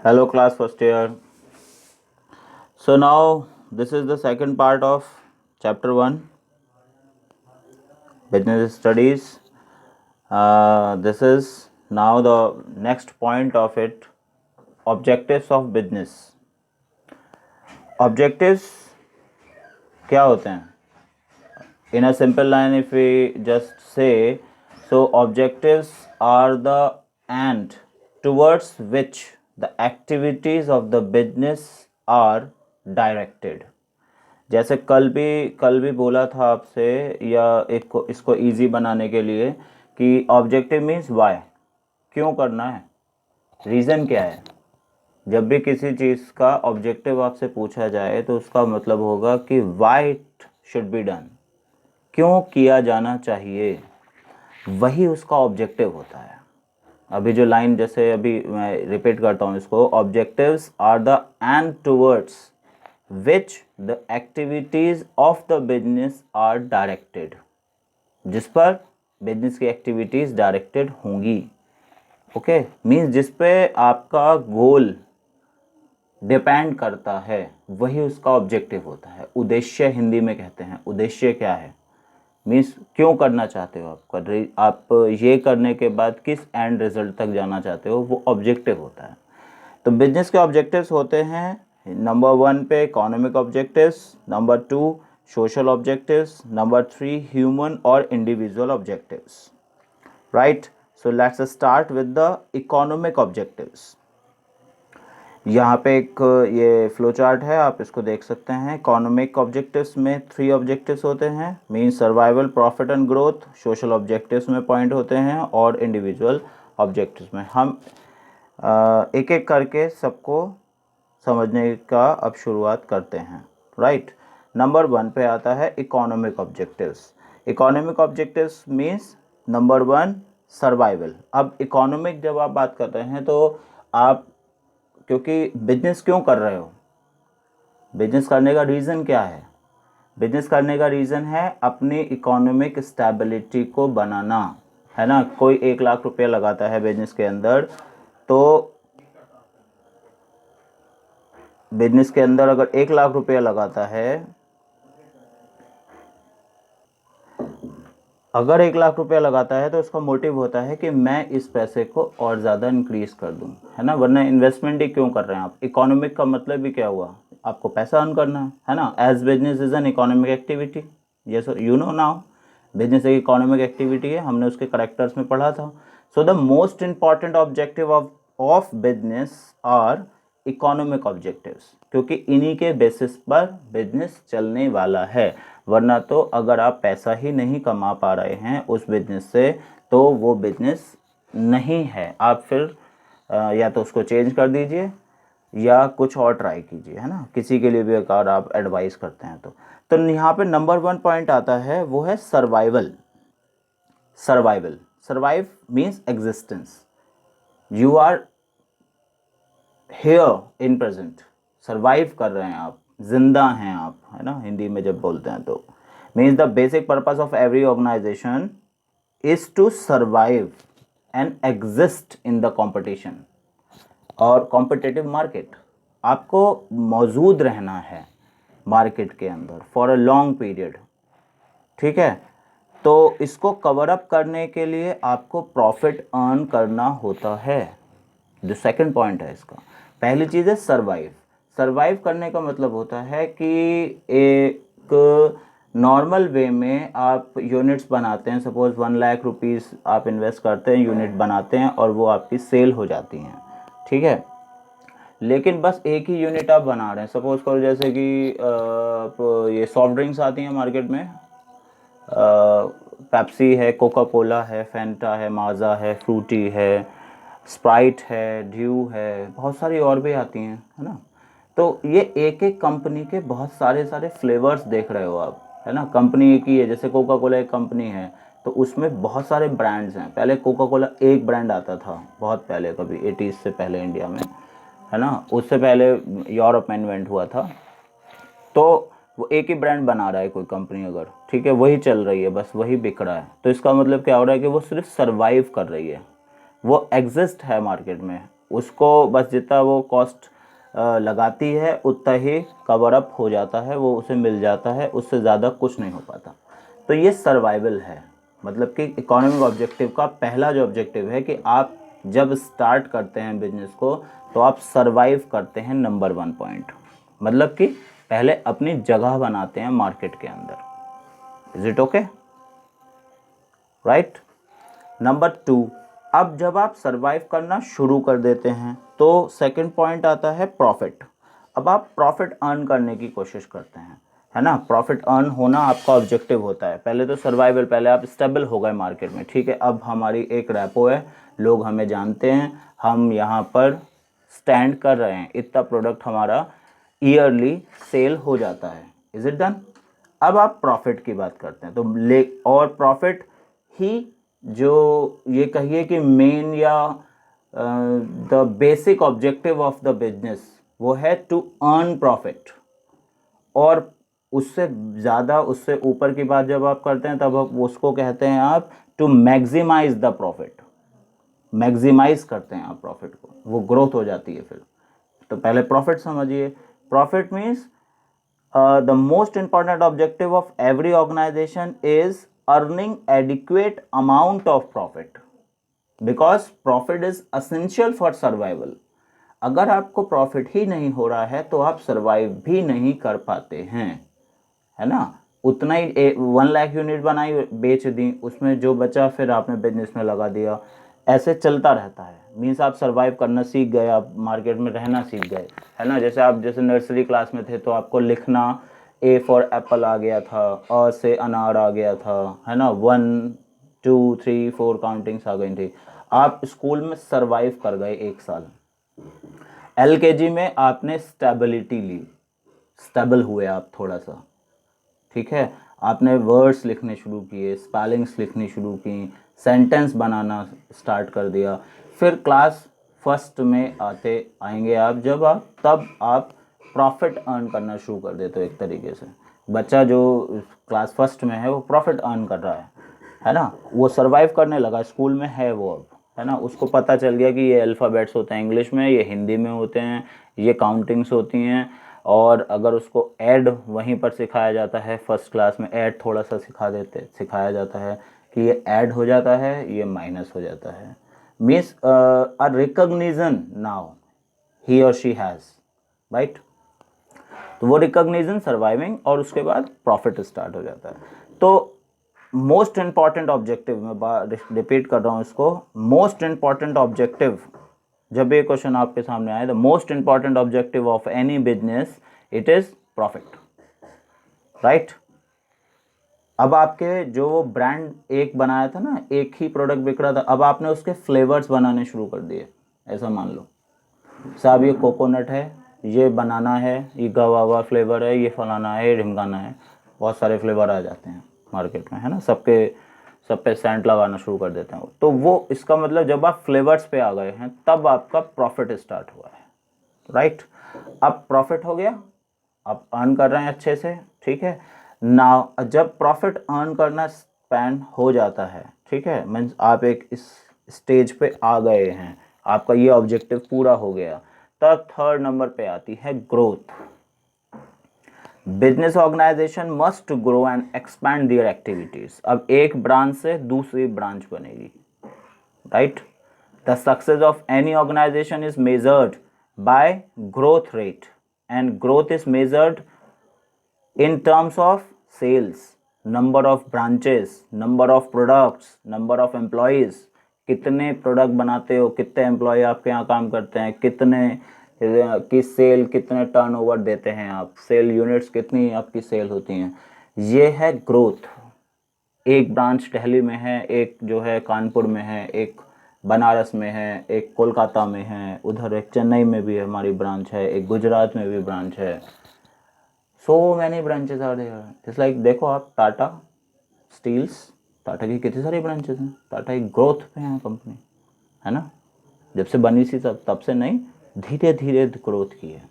Hello class first year. So now this is the second part of chapter 1 business studies. This is now the next point of it, objectives of business. Objectives क्या होते हैं? In a simple line if we just say, so objectives are the end towards which the activities of the business are directed. जैसे कल भी बोला था आपसे, या इसको इजी बनाने के लिए कि ऑब्जेक्टिव मीन्स वाई, क्यों करना है, रीज़न क्या है. जब भी किसी चीज़ का ऑब्जेक्टिव आपसे पूछा जाए तो उसका मतलब होगा कि why it should be done, क्यों किया जाना चाहिए, वही उसका ऑब्जेक्टिव होता है. अभी जो लाइन, जैसे अभी मैं रिपीट करता हूँ इसको, objectives are the end towards which the activities of the business are directed, जिस पर बिजनेस की एक्टिविटीज डायरेक्टेड होंगी. ओके, मीन्स जिस पे आपका गोल डिपेंड करता है वही उसका ऑब्जेक्टिव होता है. उद्देश्य हिंदी में कहते हैं. उद्देश्य क्या है, मीन्स क्यों करना चाहते हो, आप ये करने के बाद किस एंड रिजल्ट तक जाना चाहते हो, वो ऑब्जेक्टिव होता है. तो बिजनेस के ऑब्जेक्टिव्स होते हैं, नंबर 1 पे economic objectives, number 2 social objectives, number 3 human और individual objectives. Right, so let's start with the economic objectives. यहाँ पे एक ये फ्लो चार्ट है, आप इसको देख सकते हैं. इकोनॉमिक ऑब्जेक्टिव्स में 3 ऑब्जेक्टिव्स होते हैं, means survival, profit and growth. Social objectives में पॉइंट होते हैं, और इंडिविजुअल ऑब्जेक्टिव्स में. हम एक एक करके सबको समझने का अब शुरुआत करते हैं. राइट, नंबर 1 पे आता है economic objectives. Economic objectives means number 1 survival. अब इकोनॉमिक जब आप बात कर रहे हैं तो आप, क्योंकि बिजनेस क्यों कर रहे हो, बिजनेस करने का रीज़न क्या है? बिजनेस करने का रीज़न है अपनी इकोनॉमिक स्टेबिलिटी को बनाना, है ना. कोई 1 लाख रुपया लगाता है बिजनेस के अंदर, तो बिजनेस के अंदर अगर 1 लाख रुपया लगाता है, अगर 1 लाख रुपया लगाता है तो उसका मोटिव होता है कि मैं इस पैसे को और ज़्यादा इंक्रीज कर दूं, है ना. वरना इन्वेस्टमेंट ही क्यों कर रहे हैं आप? इकोनॉमिक का मतलब ही क्या हुआ, आपको पैसा अर्न करना है ना. As business is an economic activity. Yes you know now, business एक इकोनॉमिक एक्टिविटी है, हमने उसके करेक्टर्स में पढ़ा था. So the most important objective of business are economic objectives, क्योंकि इन्हीं के बेसिस पर बिजनेस चलने वाला है. वरना तो अगर आप पैसा ही नहीं कमा पा रहे हैं उस बिजनेस से, तो वो बिजनेस नहीं है. आप फिर या तो उसको चेंज कर दीजिए या कुछ और ट्राई कीजिए, है ना. किसी के लिए भी अगर आप एडवाइस करते हैं तो यहाँ पे नंबर 1 पॉइंट आता है, वो है survival. Survival, survive means existence. You are here in present, survive कर रहे हैं आप, जिंदा हैं आप, है ना. हिंदी में जब बोलते हैं तो means the basic purpose of every organisation is to survive and exist in the competition और कॉम्पिटिटिव मार्केट. आपको मौजूद रहना है मार्केट के अंदर फॉर अ लॉन्ग पीरियड. ठीक है, तो इसको कवर अप करने के लिए आपको प्रॉफिट अर्न करना होता है. जो सेकंड पॉइंट है इसका, पहली चीज़ है सर्वाइव. सर्वाइव करने का मतलब होता है कि एक नॉर्मल वे में आप यूनिट्स बनाते हैं. सपोज 1 लाख रुपीज़ आप इन्वेस्ट करते हैं, यूनिट बनाते हैं और वो आपकी सेल हो जाती हैं. ठीक है, लेकिन बस एक ही यूनिट आप बना रहे हैं. सपोज करो जैसे कि ये सॉफ्ट ड्रिंक्स आती हैं मार्केट में, पेप्सी है, कोका कोला है, फैंटा है, माजा है, फ्रूटी है, स्प्राइट है, ड्यू है, बहुत सारी और भी आती हैं, है ना. तो ये एक एक कंपनी के बहुत सारे फ्लेवर्स देख रहे हो आप, है ना. कंपनी एक ही है, जैसे कोका कोला एक कंपनी है तो उसमें बहुत सारे ब्रांड्स हैं. पहले कोका कोला एक ब्रांड आता था, बहुत पहले, कभी 80s से पहले इंडिया में, है ना. उससे पहले यूरोप में इन्वेंट हुआ था. तो वो एक ही ब्रांड बना रहा है कोई कंपनी अगर, ठीक है, वही चल रही है, बस वही बिक रहा है, तो इसका मतलब क्या हो रहा है कि वो सिर्फ सर्वाइव कर रही है, वो एग्जिस्ट है मार्केट में, उसको बस जितना वो कॉस्ट लगाती है उतना ही कवर अप हो जाता है, वो उसे मिल जाता है, उससे ज़्यादा कुछ नहीं हो पाता। तो ये सर्वाइवल है, मतलब कि इकोनॉमिक ऑब्जेक्टिव का पहला जो ऑब्जेक्टिव है कि आप जब स्टार्ट करते हैं बिजनेस को तो आप सर्वाइव करते हैं, नंबर 1 पॉइंट। मतलब कि पहले अपनी जगह बनाते हैं मार्केट के अंदर। Is it okay? Right. Number 2, अब जब आप सर्वाइव करना शुरू कर देते हैं तो सेकंड पॉइंट आता है प्रॉफिट। अब आप प्रॉफिट अर्न करने की कोशिश करते हैं, है ना। प्रॉफिट अर्न होना आपका ऑब्जेक्टिव होता है। पहले तो सर्वाइवल, पहले आप स्टेबल हो गए मार्केट में, ठीक है। अब हमारी एक रैपो है, लोग हमें जानते हैं, हम यहाँ पर स्टैंड कर रहे हैं, इतना प्रोडक्ट हमारा ईयरली सेल हो जाता है। Is it done? अब आप प्रॉफिट की बात करते हैं तो और प्रॉफिट ही जो ये कहिए कि मेन या the basic objective of the business वो है टू अर्न प्रॉफिट। और उससे ज़्यादा, उससे ऊपर की बात जब आप करते हैं तब आप उसको कहते हैं आप to maximise the profit. Maximise करते हैं आप प्रॉफिट को, वो ग्रोथ हो जाती है फिर। तो पहले प्रॉफिट समझिए। Profit means the most important objective of every organization is earning adequate amount of profit because profit is essential for survival। अगर आपको प्रॉफिट ही नहीं हो रहा है तो आप सर्वाइव भी नहीं कर पाते हैं, है ना। उतना ही 1 लाख यूनिट बनाई, बेच दी, उसमें जो बचा फिर आपने बिजनेस में लगा दिया, ऐसे चलता रहता है। मीन्स आप सर्वाइव करना सीख गए, आप मार्केट में रहना सीख गए, है ना। जैसे आप जैसे नर्सरी क्लास में थे तो आपको लिखना ए फॉर एप्पल आ गया था, अ से अनार आ गया था, है ना। 1 2 3 4 काउंटिंग्स आ गई थी। आप स्कूल में सर्वाइव कर गए 1 साल। LKG में आपने स्टेबिलिटी ली, स्टेबल हुए आप थोड़ा सा, ठीक है। आपने वर्ड्स लिखने शुरू किए, स्पेलिंग्स लिखनी शुरू की, सेंटेंस बनाना स्टार्ट कर दिया। फिर क्लास फर्स्ट में आएंगे आप, जब आप तब आप प्रॉफिट अर्न करना शुरू कर देते हो। एक तरीके से बच्चा जो क्लास फर्स्ट में है वो प्रॉफिट अर्न कर रहा है ना। वो सर्वाइव करने लगा, स्कूल में है वो अब, है ना। उसको पता चल गया कि ये अल्फ़ाबेट्स होते हैं इंग्लिश में, ये हिंदी में होते हैं, ये काउंटिंग्स होती हैं। और अगर उसको ऐड वहीं पर सिखाया जाता है, फर्स्ट क्लास में ऐड थोड़ा सा सिखाया जाता है कि ये ऐड हो जाता है, ये माइनस हो जाता है। Means a recognition now he और शी हैज़, राइट। तो वो रिकॉग्निशन सर्वाइविंग, और उसके बाद प्रॉफिट स्टार्ट हो जाता है। तो मोस्ट इम्पॉर्टेंट ऑब्जेक्टिव, मैं रिपीट कर रहा हूँ इसको, मोस्ट इम्पॉर्टेंट ऑब्जेक्टिव, जब ये क्वेश्चन आपके सामने आए, the most important objective of any business it is profit, right. अब आपके जो ब्रांड एक बनाया था ना, एक ही प्रोडक्ट बिक रहा था, अब आपने उसके फ्लेवर्स बनाने शुरू कर दिए। ऐसा मान लो साहब, ये कोकोनट है, ये बनाना है, ये गवावा फ्लेवर है, ये फलाना है, ये ढिमकाना है, बहुत सारे फ्लेवर आ जाते हैं मार्केट में, है ना। सब पे सेंट लगाना शुरू कर देते हैं। तो वो इसका मतलब जब आप फ्लेवर्स पे आ गए हैं तब आपका प्रॉफिट स्टार्ट हुआ है, राइट। अब प्रॉफिट हो गया, आप अर्न कर रहे हैं अच्छे से, ठीक है ना। जब प्रॉफिट अर्न करना स्पैन हो जाता है, ठीक है, मीन्स आप एक इस स्टेज पे आ गए हैं, आपका ये ऑब्जेक्टिव पूरा हो गया, तब थर्ड नंबर पे आती है growth. Business organisation must grow and expand their activities. अब एक ब्रांच से दूसरी ब्रांच बनेगी, right. The success of any organisation is measured by growth rate, and growth is measured in terms of sales, number of branches, number of products, number of employees। कितने product बनाते हो, कितने employ आपके यहाँ काम करते हैं, कितने की सेल, कितने टर्नओवर देते हैं आप, सेल यूनिट्स कितनी आपकी सेल होती हैं, ये है ग्रोथ। एक ब्रांच दिल्ली में है, एक जो है कानपुर में है, एक बनारस में है, एक कोलकाता में है, उधर एक चेन्नई में भी हमारी ब्रांच है, एक गुजरात में भी ब्रांच है। So many branches are there. It's like देखो आप टाटा स्टील्स, टाटा की कितनी सारी ब्रांचेस हैं, टाटा एक ग्रोथ पे है कंपनी, है ना। जब से बनी सी तब से नहीं, धीरे धीरे ग्रोथ की है।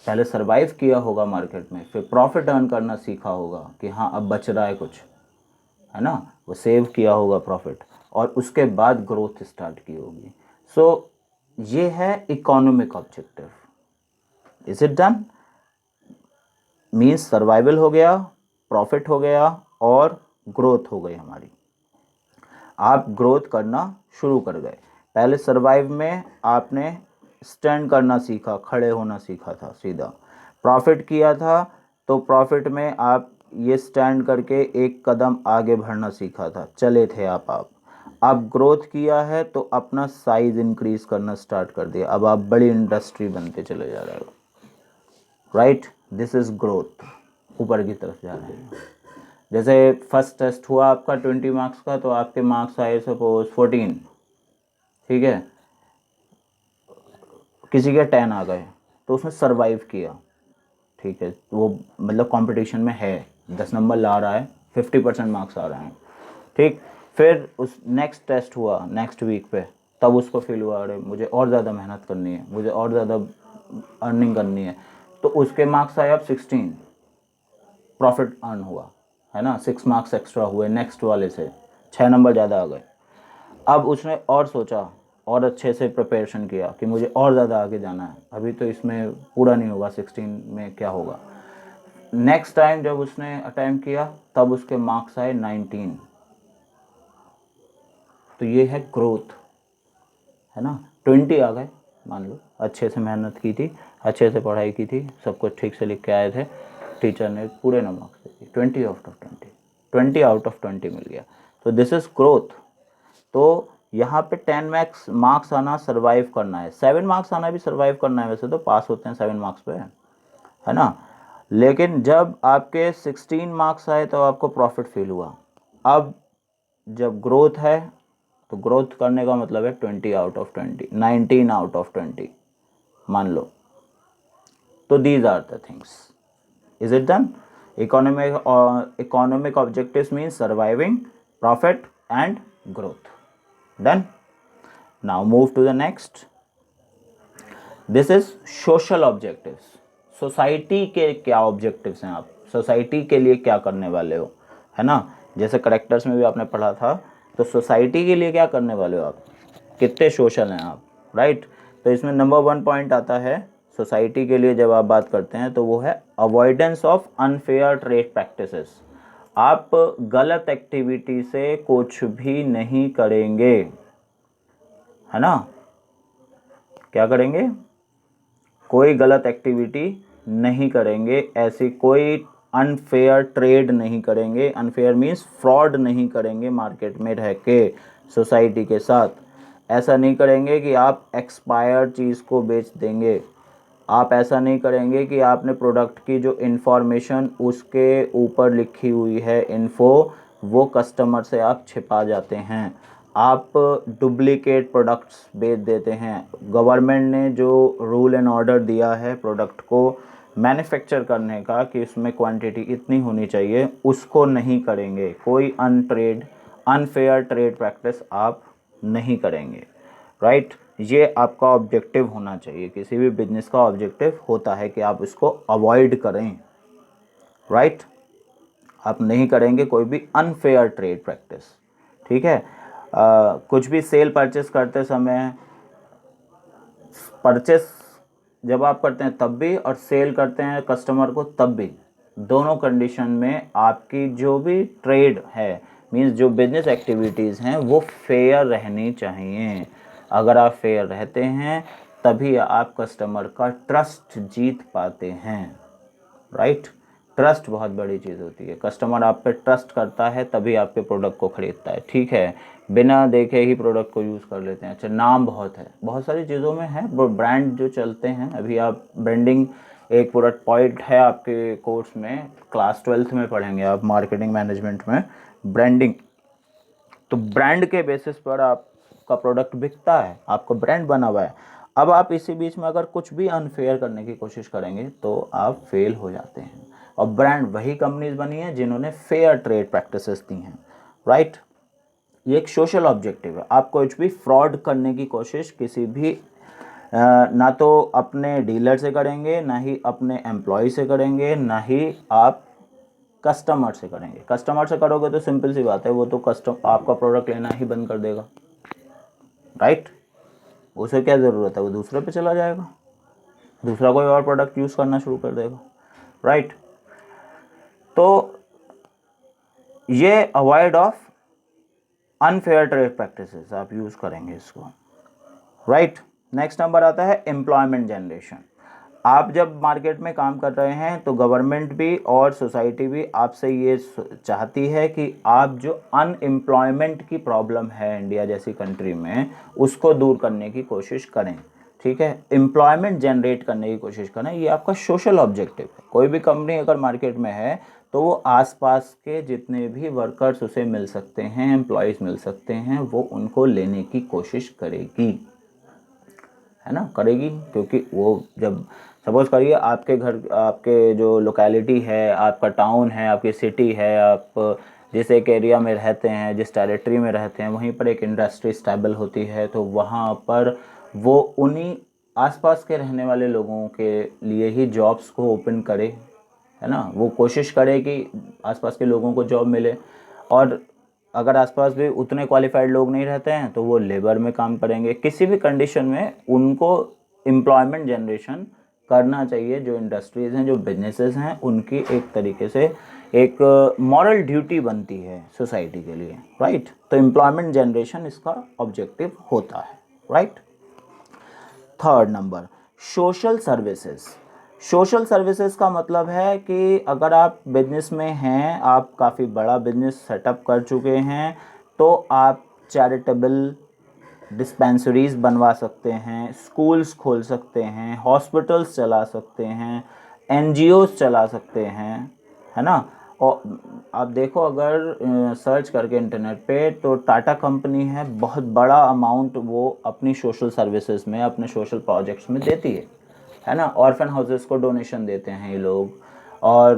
पहले सर्वाइव किया होगा मार्केट में, फिर प्रॉफिट अर्न करना सीखा होगा कि हाँ अब बच रहा है कुछ, है ना, वो सेव किया होगा प्रॉफिट, और उसके बाद ग्रोथ स्टार्ट की होगी। सो ये है economic objective. Is it done? Means survival हो गया, प्रॉफिट हो गया और ग्रोथ हो गई हमारी। आप ग्रोथ करना शुरू कर गए। पहले सर्वाइव में आपने स्टैंड करना सीखा, खड़े होना सीखा था सीधा। प्रॉफिट किया था तो प्रॉफिट में आप ये स्टैंड करके एक कदम आगे बढ़ना सीखा था, चले थे आप। अब ग्रोथ किया है तो अपना साइज इंक्रीज करना स्टार्ट कर दिया, अब आप बड़ी इंडस्ट्री बनते चले जा रहे हो। राइट, दिस इज ग्रोथ, ऊपर की तरफ जा रहे हैं। जैसे फर्स्ट टेस्ट हुआ आपका 20 मार्क्स का, तो आपके मार्क्स आए सपोज 14, ठीक है, किसी के 10 आ गए, तो उसने सरवाइव किया, ठीक है, वो मतलब कंपटीशन में है, 10 नंबर ला रहा है, 50% मार्क्स आ रहे हैं, ठीक। फिर उस नेक्स्ट टेस्ट हुआ नेक्स्ट वीक पे, तब उसको फील हुआ अरे मुझे और ज़्यादा मेहनत करनी है, मुझे और ज़्यादा अर्निंग करनी है, तो उसके मार्क्स आए अब 16, प्रॉफिट अर्न हुआ, है ना, 6 मार्क्स एक्स्ट्रा हुए नेक्स्ट वाले से, 6 नंबर ज़्यादा आ गए। अब उसने और सोचा और अच्छे से प्रिपरेशन किया कि मुझे और ज़्यादा आगे जाना है, अभी तो इसमें पूरा नहीं होगा, 16 में क्या होगा। नेक्स्ट टाइम जब उसने अटेम्प्ट किया तब उसके मार्क्स आए 19। तो ये है ग्रोथ, है ना। 20 आ गए, मान लो अच्छे से मेहनत की थी, अच्छे से पढ़ाई की थी, सब कुछ ठीक से लिख के आए थे, टीचर ने पूरे नंबर मार्क्स दे दिए, 20 आउट ऑफ 20 मिल गया। तो दिस इज ग्रोथ। तो यहाँ पे 10 मार्क्स आना सर्वाइव करना है, 7 मार्क्स आना भी सर्वाइव करना है, वैसे तो पास होते हैं 7 मार्क्स पे, है ना। लेकिन जब आपके 16 मार्क्स आए तो आपको प्रॉफिट फील हुआ। अब जब ग्रोथ है तो ग्रोथ करने का मतलब है 20 आउट ऑफ 20, 19 आउट ऑफ 20 मान लो। तो these are the things. Is it done? Economic objectives mean surviving, profit and growth. Done. Now move to the next. This is social objectives. Society के क्या ऑब्जेक्टिव्स हैं, आप सोसाइटी के लिए क्या करने वाले हो, है ना। जैसे करेक्टर्स में भी आपने पढ़ा था, तो सोसाइटी के लिए क्या करने वाले हो आप, कितने सोशल हैं आप, राइट। तो इसमें नंबर 1 पॉइंट आता है सोसाइटी के लिए, जब आप बात करते हैं तो वो है avoidance of unfair trade practices. आप गलत एक्टिविटी से कुछ भी नहीं करेंगे, है ना। क्या करेंगे? कोई गलत एक्टिविटी नहीं करेंगे, ऐसी कोई अनफेयर ट्रेड नहीं करेंगे। अनफेयर मीन्स फ्रॉड नहीं करेंगे मार्केट में रह के सोसाइटी के साथ। ऐसा नहीं करेंगे कि आप एक्सपायर्ड चीज़ को बेच देंगे। आप ऐसा नहीं करेंगे कि आपने प्रोडक्ट की जो इन्फॉर्मेशन उसके ऊपर लिखी हुई है इन्फो, वो कस्टमर से आप छिपा जाते हैं। आप डुप्लीकेट प्रोडक्ट्स बेच देते हैं। गवर्नमेंट ने जो रूल एंड ऑर्डर दिया है प्रोडक्ट को मैन्युफैक्चर करने का कि उसमें क्वांटिटी इतनी होनी चाहिए, उसको नहीं करेंगे। कोई अनफेयर ट्रेड प्रैक्टिस आप नहीं करेंगे, राइट। ये आपका ऑब्जेक्टिव होना चाहिए, किसी भी बिजनेस का ऑब्जेक्टिव होता है कि आप इसको अवॉइड करें, राइट। आप नहीं करेंगे कोई भी अनफेयर ट्रेड प्रैक्टिस, ठीक है। कुछ भी सेल परचेस करते समय, परचेस जब आप करते हैं तब भी और सेल करते हैं कस्टमर को तब भी, दोनों कंडीशन में आपकी जो भी ट्रेड है मीन्स जो बिजनेस एक्टिविटीज़ हैं वो फेयर रहनी चाहिए। अगर आप फेयर रहते हैं तभी आप कस्टमर का ट्रस्ट जीत पाते हैं, राइट। ट्रस्ट बहुत बड़ी चीज़ होती है। कस्टमर आप पे ट्रस्ट करता है तभी आपके प्रोडक्ट को ख़रीदता है, ठीक है। बिना देखे ही प्रोडक्ट को यूज़ कर लेते हैं। अच्छा, नाम बहुत है, बहुत सारी चीज़ों में है, ब्रांड जो चलते हैं। अभी आप ब्रांडिंग एक पूरा पॉइंट है आपके कोर्स में, क्लास 12th में पढ़ेंगे आप मार्केटिंग मैनेजमेंट में ब्रांडिंग। तो ब्रांड के बेसिस पर आपका प्रोडक्ट बिकता है, आपका ब्रांड बना हुआ है। अब आप इसी बीच में अगर कुछ भी अनफेयर करने की कोशिश करेंगे तो आप फेल हो जाते हैं। और ब्रांड वही कंपनीज बनी है जिन्होंने फेयर ट्रेड प्रैक्टिसेस दी हैं, राइट। ये एक सोशल ऑब्जेक्टिव है। आप कुछ भी फ्रॉड करने की कोशिश किसी भी ना तो अपने डीलर से करेंगे, ना ही अपने एम्प्लॉय से करेंगे, ना ही आप कस्टमर से करेंगे। कस्टमर से करोगे तो सिंपल सी बात है, वो तो आपका प्रोडक्ट लेना ही बंद कर देगा, राइट। उसे क्या ज़रूरत है, वो दूसरे पे चला जाएगा, दूसरा कोई और प्रोडक्ट यूज़ करना शुरू कर देगा, राइट। तो ये avoid of unfair trade practices आप यूज़ करेंगे इसको, राइट। नेक्स्ट नंबर आता है एम्प्लॉयमेंट जनरेशन। आप जब मार्केट में काम कर रहे हैं तो गवर्नमेंट भी और सोसाइटी भी आपसे ये चाहती है कि आप जो अनएम्प्लॉयमेंट की प्रॉब्लम है इंडिया जैसी कंट्री में, उसको दूर करने की कोशिश करें, ठीक है। एम्प्लॉयमेंट जनरेट करने की कोशिश करें, ये आपका सोशल ऑब्जेक्टिव है। कोई भी कंपनी अगर मार्केट में है तो वो आसपास के जितने भी वर्कर्स उसे मिल सकते हैं, एम्प्लॉयज़ मिल सकते हैं, वो उनको लेने की कोशिश करेगी, है ना, करेगी। क्योंकि वो जब सपोज़ करिए आपके घर, आपके जो लोकेलिटी है, आपका टाउन है, आपकी सिटी है, आप जिस एक एरिया में रहते हैं, जिस टेरिटरी में रहते हैं, वहीं पर एक इंडस्ट्री स्टेबल होती है, तो वहाँ पर वो उन्हीं आसपास के रहने वाले लोगों के लिए ही जॉब्स को ओपन करे, है ना। वो कोशिश करे कि आसपास के लोगों को जॉब मिले, और अगर आसपास भी उतने क्वालिफाइड लोग नहीं रहते हैं तो वो लेबर में काम करेंगे। किसी भी कंडीशन में उनको एम्प्लॉयमेंट जनरेशन करना चाहिए। जो इंडस्ट्रीज़ हैं, जो बिजनेसेस हैं, उनकी एक तरीके से एक मॉरल ड्यूटी बनती है सोसाइटी के लिए, राइट। तो एम्प्लॉयमेंट जनरेशन इसका ऑब्जेक्टिव होता है, right. Third number, social services. Social services का मतलब है कि अगर आप बिजनेस में हैं, आप काफ़ी बड़ा बिजनेस सेटअप कर चुके हैं, तो आप चैरिटेबल डिस्पेंसरीज बनवा सकते हैं, स्कूल्स खोल सकते हैं, हॉस्पिटल्स चला सकते हैं, एनजीओस चला सकते हैं, है ना। और आप देखो अगर सर्च करके इंटरनेट पे, तो टाटा कंपनी है, बहुत बड़ा अमाउंट वो अपनी सोशल सर्विसेज में, अपने सोशल प्रोजेक्ट्स में देती है ना। ऑर्फन हाउसेस को डोनेशन देते हैं ये लोग, और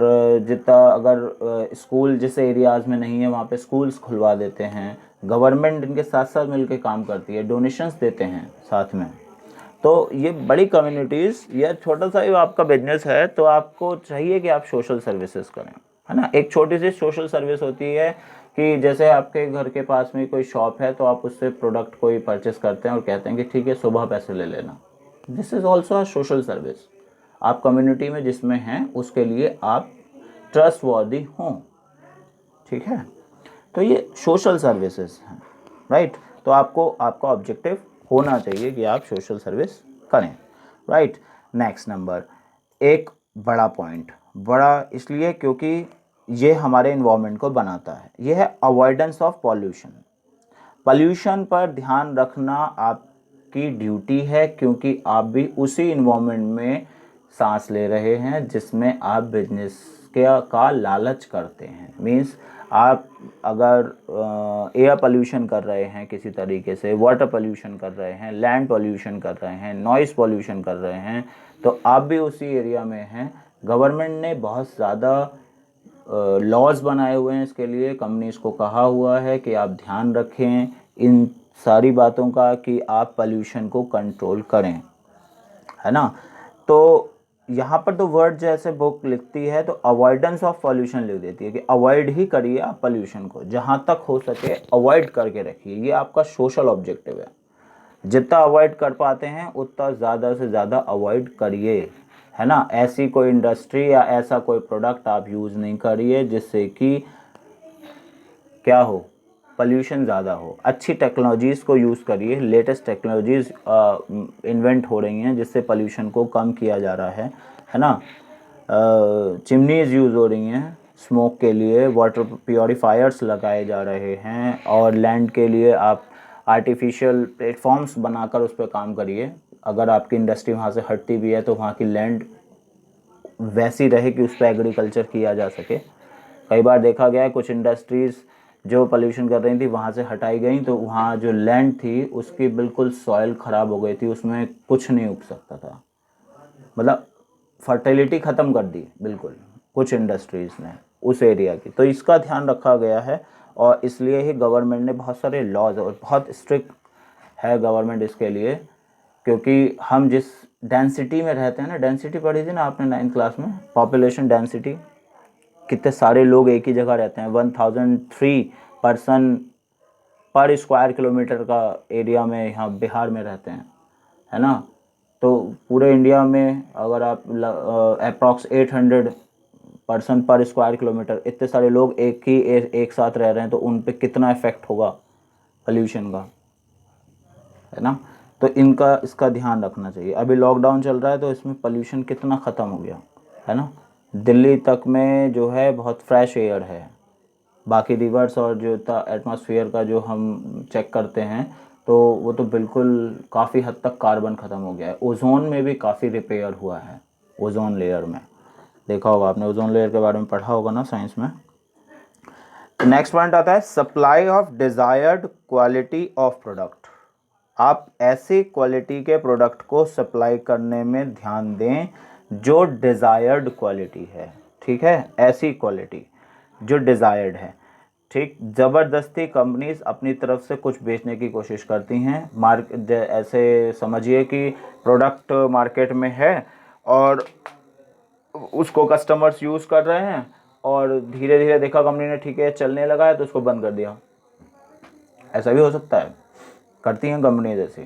जितना अगर स्कूल जिस एरियाज़ में नहीं है वहाँ पे स्कूल्स खुलवा देते हैं। गवर्नमेंट इनके साथ साथ मिलकर काम करती है, डोनेशंस देते हैं साथ में। तो ये बड़ी कम्युनिटीज़, या छोटा सा ही आपका बिजनेस है तो आपको चाहिए कि आप सोशल सर्विसेज करें, है ना। एक छोटी सी सोशल सर्विस होती है कि जैसे आपके घर के पास में कोई शॉप है, तो आप उससे प्रोडक्ट कोई परचेस करते हैं और कहते हैं कि ठीक है, सुबह पैसे ले लेना। This is also a social service. आप कम्युनिटी में जिसमें हैं उसके लिए आप ट्रस्टवर्दी हों, ठीक है। तो ये सोशल सर्विसेज हैं, राइट। तो आपको आपका ऑब्जेक्टिव होना चाहिए कि आप सोशल सर्विस करें, राइट। नेक्स्ट नंबर, एक बड़ा पॉइंट, बड़ा इसलिए क्योंकि ये हमारे इन्वायरमेंट को बनाता है, ये है अवॉइडेंस ऑफ पॉल्यूशन। पॉल्यूशन पर ध्यान रखना आपकी ड्यूटी है, क्योंकि आप भी उसी इन्वायरमेंट में सांस ले रहे हैं जिसमें आप बिजनेस का लालच करते हैं। मीन्स आप अगर एयर पोल्यूशन कर रहे हैं किसी तरीके से, वाटर पोल्यूशन कर रहे हैं, लैंड पोल्यूशन कर रहे हैं, नॉइज़ पोल्यूशन कर रहे हैं, तो आप भी उसी एरिया में हैं। गवर्नमेंट ने बहुत ज़्यादा लॉज बनाए हुए हैं इसके लिए। कंपनीज को कहा हुआ है कि आप ध्यान रखें इन सारी बातों का, कि आप पोल्यूशन को कंट्रोल करें, है ना। तो यहाँ पर तो वर्ड जैसे बुक लिखती है तो अवॉइडेंस ऑफ पॉल्यूशन लिख देती है कि अवॉइड ही करिए आप पोल्यूशन को, जहाँ तक हो सके अवॉइड करके रखिए। ये आपका सोशल ऑब्जेक्टिव है। जितना अवॉइड कर पाते हैं उतना ज़्यादा से ज़्यादा अवॉइड करिए, है ना। ऐसी कोई इंडस्ट्री या ऐसा कोई प्रोडक्ट आप यूज़ नहीं करिए जिससे कि क्या हो, पोल्यूशन ज़्यादा हो। अच्छी टेक्नोलॉजीज़ को यूज़ करिए, लेटेस्ट टेक्नोलॉजीज़ इन्वेंट हो रही हैं जिससे पोल्यूशन को कम किया जा रहा है ना। चिमनीज़ यूज़ हो रही हैं स्मोक के लिए, वाटर प्योरीफायर्स लगाए जा रहे हैं, और लैंड के लिए आप आर्टिफिशियल प्लेटफॉर्म्स बनाकर उस पर काम करिए। अगर आपकी इंडस्ट्री वहाँ से हटती भी है तो वहाँ की लैंड वैसी रहे कि उस पर एग्रीकल्चर किया जा सके। कई बार देखा गया है कुछ इंडस्ट्रीज़ जो पोल्यूशन कर रही थी वहाँ से हटाई गई, तो वहाँ जो लैंड थी उसकी बिल्कुल सॉइल ख़राब हो गई थी, उसमें कुछ नहीं उग सकता था। मतलब फर्टिलिटी ख़त्म कर दी बिल्कुल कुछ इंडस्ट्रीज़ ने उस एरिया की। तो इसका ध्यान रखा गया है, और इसलिए ही गवर्नमेंट ने बहुत सारे लॉज, और बहुत स्ट्रिक्ट है गवर्नमेंट इसके लिए, क्योंकि हम जिस डेंसिटी में रहते हैं ना, डेंसिटी पढ़ी थी ना आपने 9th क्लास में, पॉपुलेशन डेंसिटी, कितने सारे लोग एक ही जगह रहते हैं। 1003 पर्सन पर स्क्वायर किलोमीटर का एरिया में यहाँ बिहार में रहते हैं। है ना। तो पूरे इंडिया में अगर आप अप्रॉक्स 800 पर्सन पर स्क्वायर किलोमीटर, इतने सारे लोग एक साथ रह रहे हैं, तो उन पे कितना इफेक्ट होगा पोल्यूशन का, है ना। तो इसका ध्यान रखना चाहिए। अभी लॉकडाउन चल रहा है तो इसमें पोल्यूशन कितना ख़त्म हो गया, है ना। दिल्ली तक में जो है बहुत फ्रेश एयर है। बाकी रिवर्स और जो एटमॉस्फेयर का जो हम चेक करते हैं, तो वो तो बिल्कुल काफ़ी हद तक कार्बन ख़त्म हो गया है। ओजोन में भी काफ़ी रिपेयर हुआ है, ओजोन लेयर में। देखा होगा आपने, ओजोन लेयर के बारे में पढ़ा होगा ना साइंस में। नेक्स्ट पॉइंट आता है supply of desired quality of product. आप ऐसी क्वालिटी के प्रोडक्ट को सप्लाई करने में ध्यान दें जो डिजायर्ड क्वालिटी है, ठीक है, ऐसी क्वालिटी जो डिजायर्ड है, ठीक। ज़बरदस्ती कंपनीज अपनी तरफ से कुछ बेचने की कोशिश करती हैं। ऐसे समझिए कि प्रोडक्ट मार्केट में है और उसको कस्टमर्स यूज़ कर रहे हैं, और धीरे धीरे देखा कंपनी ने ठीक है चलने लगा है तो उसको बंद कर दिया। ऐसा भी हो सकता है, करती हैं कंपनी जैसी,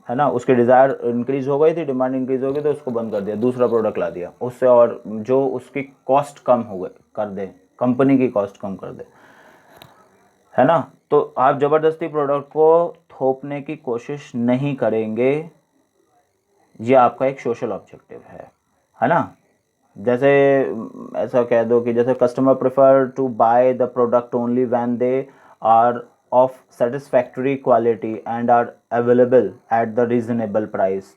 है ना। उसकी डिज़ायर इंक्रीज़ हो गई थी, डिमांड इंक्रीज़ हो गई तो उसको बंद कर दिया, दूसरा प्रोडक्ट ला दिया उससे, और जो उसकी कॉस्ट कम हो गए कर दे, कंपनी की कॉस्ट कम कर दे, है ना। तो आप ज़बरदस्ती प्रोडक्ट को थोपने की कोशिश नहीं करेंगे, ये आपका एक सोशल ऑब्जेक्टिव है ना। जैसे ऐसा कह दो कि जैसे customer prefer to buy the product only when they are of satisfactory quality and are available at the reasonable price.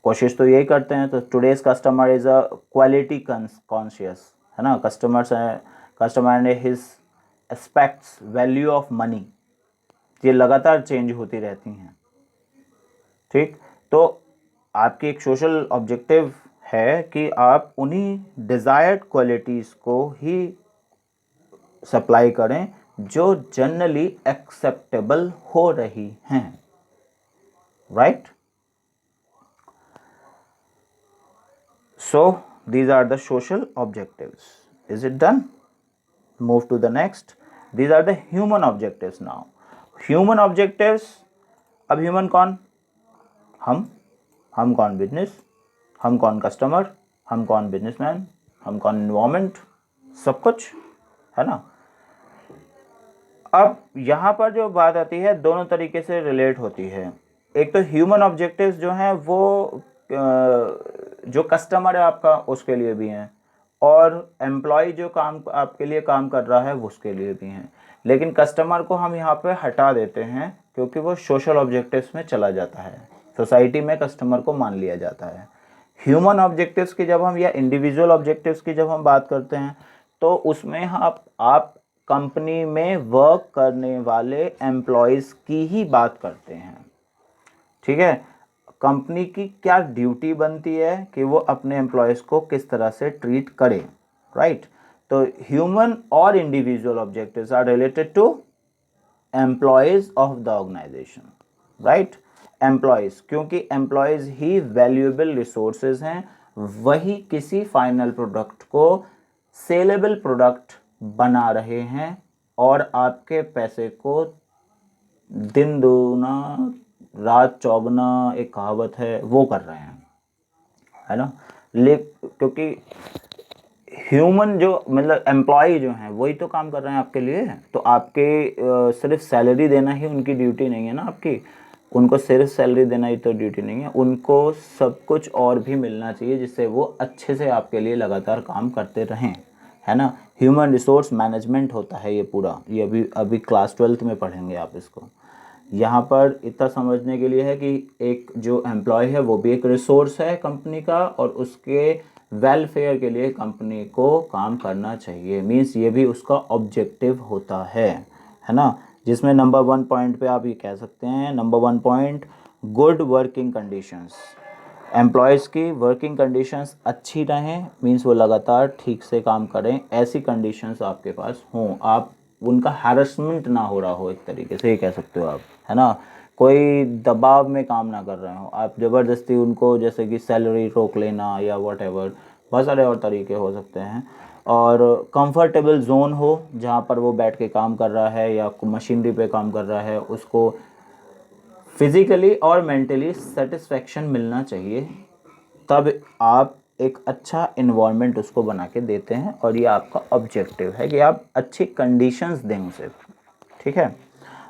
कोशिश तो यही करते हैं। तो today's customer is a quality conscious, है ना। कस्टमर ने his expects value of money, ये लगातार चेंज होती रहती हैं, ठीक। तो आपकी एक सोशल ऑब्जेक्टिव है कि आप उन्हीं डिज़ायर्ड क्वालिटीज़ को ही सप्लाई करें जो जनरली एक्सेप्टेबल हो रही हैं, right. So these are the social objectives. Is it done? Move to the next. These are the human objectives now. Human objectives, अब ह्यूमन कौन, हम कौन बिजनेस, हम कौन कस्टमर, हम कौन बिजनेसमैन, हम कौन इन्वायरमेंट, सब कुछ, है ना। अब यहाँ पर जो बात आती है दोनों तरीके से रिलेट होती है। एक तो ह्यूमन ऑब्जेक्टिव्स जो हैं वो जो कस्टमर है आपका उसके लिए भी हैं, और एम्प्लॉय जो काम आपके लिए काम कर रहा है वो उसके लिए भी हैं। लेकिन कस्टमर को हम यहाँ पे हटा देते हैं क्योंकि वो सोशल ऑब्जेक्टिव्स में चला जाता है, सोसाइटी में कस्टमर को मान लिया जाता है। ह्यूमन ऑब्जेक्टिव्स की जब हम, या इंडिविजुअल ऑब्जेक्टिव्स की जब हम बात करते हैं, तो उसमें आप कंपनी में वर्क करने वाले एम्प्लॉयज़ की ही बात करते हैं, ठीक है। कंपनी की क्या ड्यूटी बनती है कि वो अपने एम्प्लॉयज़ को किस तरह से ट्रीट करे, राइट। तो ह्यूमन और individual objectives are related to employees of the organisation, right. Employees, क्योंकि एम्प्लॉयज़ ही वैल्यूएबल रिसोर्सेज हैं, वही किसी फाइनल प्रोडक्ट को सेलेबल प्रोडक्ट बना रहे हैं और आपके पैसे को दिन दूना रात चौगुना, एक कहावत है, वो कर रहे हैं, है ना। क्योंकि ह्यूमन जो मतलब एम्प्लॉय जो हैं वही तो काम कर रहे हैं आपके लिए। तो आपके सिर्फ सैलरी देना ही उनकी ड्यूटी नहीं है ना आपकी, उनको सिर्फ सैलरी देना ही तो ड्यूटी नहीं है, उनको सब कुछ और भी मिलना चाहिए जिससे वो अच्छे से आपके लिए लगातार काम करते रहें, है ना। ह्यूमन रिसोर्स मैनेजमेंट होता है ये पूरा, ये अभी क्लास 12th में पढ़ेंगे आप इसको। यहाँ पर इतना समझने के लिए है कि एक जो एम्प्लॉय है वो भी एक रिसोर्स है कंपनी का, और उसके वेलफेयर के लिए कंपनी को काम करना चाहिए, मीन्स ये भी उसका ऑब्जेक्टिव होता है ना। जिसमें नंबर 1 पॉइंट पे आप ये कह सकते हैं, number 1 point, good working conditions. Employees की वर्किंग कंडीशंस अच्छी रहें, मीन्स वो लगातार ठीक से काम करें, ऐसी कंडीशंस आपके पास हों, आप उनका हैरेसमेंट ना हो रहा हो, एक तरीके से ये कह सकते हो आप, है ना। कोई दबाव में काम ना कर रहे हो आप ज़बरदस्ती उनको, जैसे कि सैलरी रोक लेना या वट एवर, बहुत सारे और तरीके हो सकते हैं। और कंफर्टेबल जोन हो जहाँ पर वो बैठ के काम कर रहा है या मशीनरी पे काम कर रहा है, उसको फिजिकली और मेंटली सेटिस्फेक्शन मिलना चाहिए, तब आप एक अच्छा इन्वायरमेंट उसको बना के देते हैं, और ये आपका ऑब्जेक्टिव है कि आप अच्छी कंडीशंस दें उसे, ठीक है।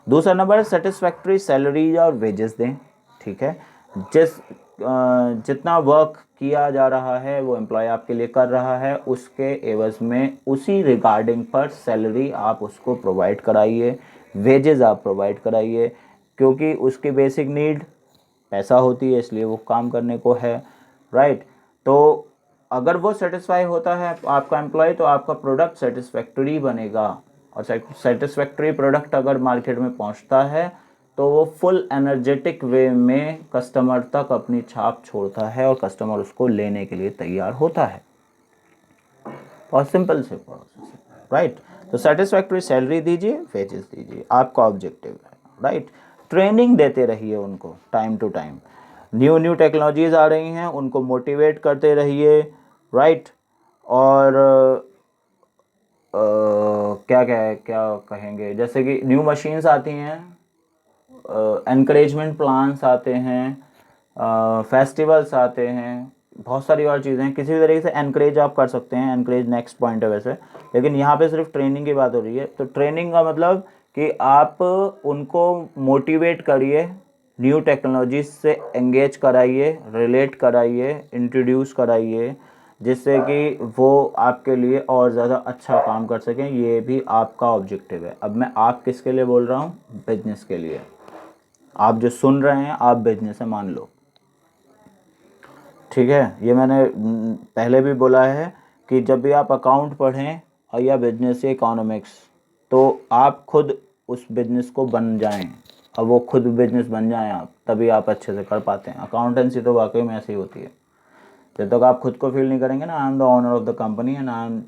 दूसरा नंबर है सेटिस्फैक्ट्री सैलरी और वेजेस दें, ठीक है। जितना वर्क किया जा रहा है वो एम्प्लॉय आपके लिए कर रहा है, उसके एवज में उसी रिगार्डिंग पर सैलरी आप उसको प्रोवाइड कराइए, वेजेस आप प्रोवाइड कराइए, क्योंकि उसकी बेसिक नीड पैसा होती है, इसलिए वो काम करने को है, राइट। तो अगर वो सेटिस्फाई होता है आपका एम्प्लॉय, तो आपका प्रोडक्ट सेटिस्फैक्टरी बनेगा, और सेटिस्फैक्टरी प्रोडक्ट अगर मार्केट में पहुंचता है तो वो फुल एनर्जेटिक वे में कस्टमर तक अपनी छाप छोड़ता है और कस्टमर उसको लेने के लिए तैयार होता है। बहुत सिंपल से प्रोसेस है, राइट। तो सेटिस्फैक्टरी सैलरी दीजिए, वेजेस दीजिए, आपका ऑब्जेक्टिव है, राइट। ट्रेनिंग देते रहिए उनको time to time, new new technologies आ रही हैं, उनको मोटिवेट करते रहिए, राइट। और क्या कहेंगे, जैसे कि न्यू मशीन्स आती हैं, एनकरेजमेंट प्लान्स आते हैं, फेस्टिवल्स आते हैं, बहुत सारी और चीज़ें हैं। किसी भी तरीके से एनकरेज आप कर सकते हैं, एनकरेज नेक्स्ट पॉइंट है वैसे, लेकिन यहाँ पे सिर्फ ट्रेनिंग की बात हो रही है। तो ट्रेनिंग का मतलब कि आप उनको मोटिवेट करिए, न्यू टेक्नोलॉजी से एंगेज कराइए, रिलेट कराइए, इंट्रोड्यूस कराइए, जिससे कि वो आपके लिए और ज़्यादा अच्छा काम कर सकें। ये भी आपका ऑब्जेक्टिव है। अब मैं आप किसके लिए बोल रहा हूँ? बिजनेस के लिए। आप जो सुन रहे हैं आप बिजनेस है मान लो, ठीक है। ये मैंने पहले भी बोला है कि जब भी आप अकाउंट पढ़ें या बिजनेस या इकोनॉमिक्स, तो आप खुद उस बिजनेस को बन जाएं, अब वो खुद बिजनेस बन जाएं आप, तभी आप अच्छे से कर पाते हैं। अकाउंटेंसी तो वाकई में ऐसी होती है, जब तक आप खुद को फील नहीं करेंगे ना, I am the owner of the company and I am,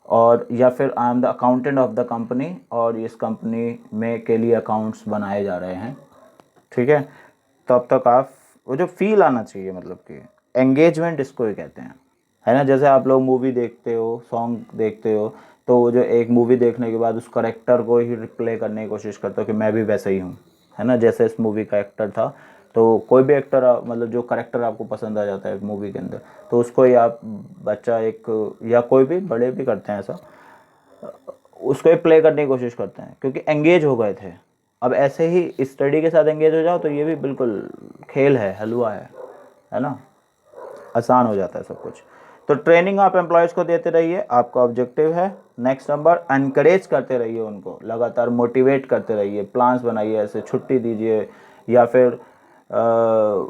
और या फिर I am the accountant of the company, और इस कंपनी में के लिए अकाउंट्स बनाए जा रहे हैं, ठीक है। तब तक आप वो जो फील आना चाहिए, मतलब कि एंगेजमेंट इसको ही कहते हैं, है ना। जैसे आप लोग मूवी देखते हो, सॉन्ग देखते हो, तो वो जो एक मूवी देखने के बाद उस करेक्टर को ही रिप्ले करने की कोशिश करते हो कि मैं भी वैसा ही हूँ, है ना। जैसे इस मूवी का एक्टर था, तो कोई भी एक्टर मतलब जो करेक्टर आपको पसंद आ जाता है मूवी के अंदर, तो उसको ही आप बच्चा एक या कोई भी बड़े भी करते हैं ऐसा, उसको प्ले करने की कोशिश करते हैं क्योंकि एंगेज हो गए थे। अब ऐसे ही स्टडी के साथ एंगेज हो जाओ तो ये भी बिल्कुल खेल है, हलवा है ना, आसान हो जाता है सब कुछ। तो ट्रेनिंग आप एम्प्लॉयज़ को देते रहिए, आपका ऑब्जेक्टिव है। नेक्स्ट नंबर, एनकरेज करते रहिए उनको, लगातार मोटिवेट करते रहिए, प्लान्स बनाइए, ऐसे छुट्टी दीजिए, या फिर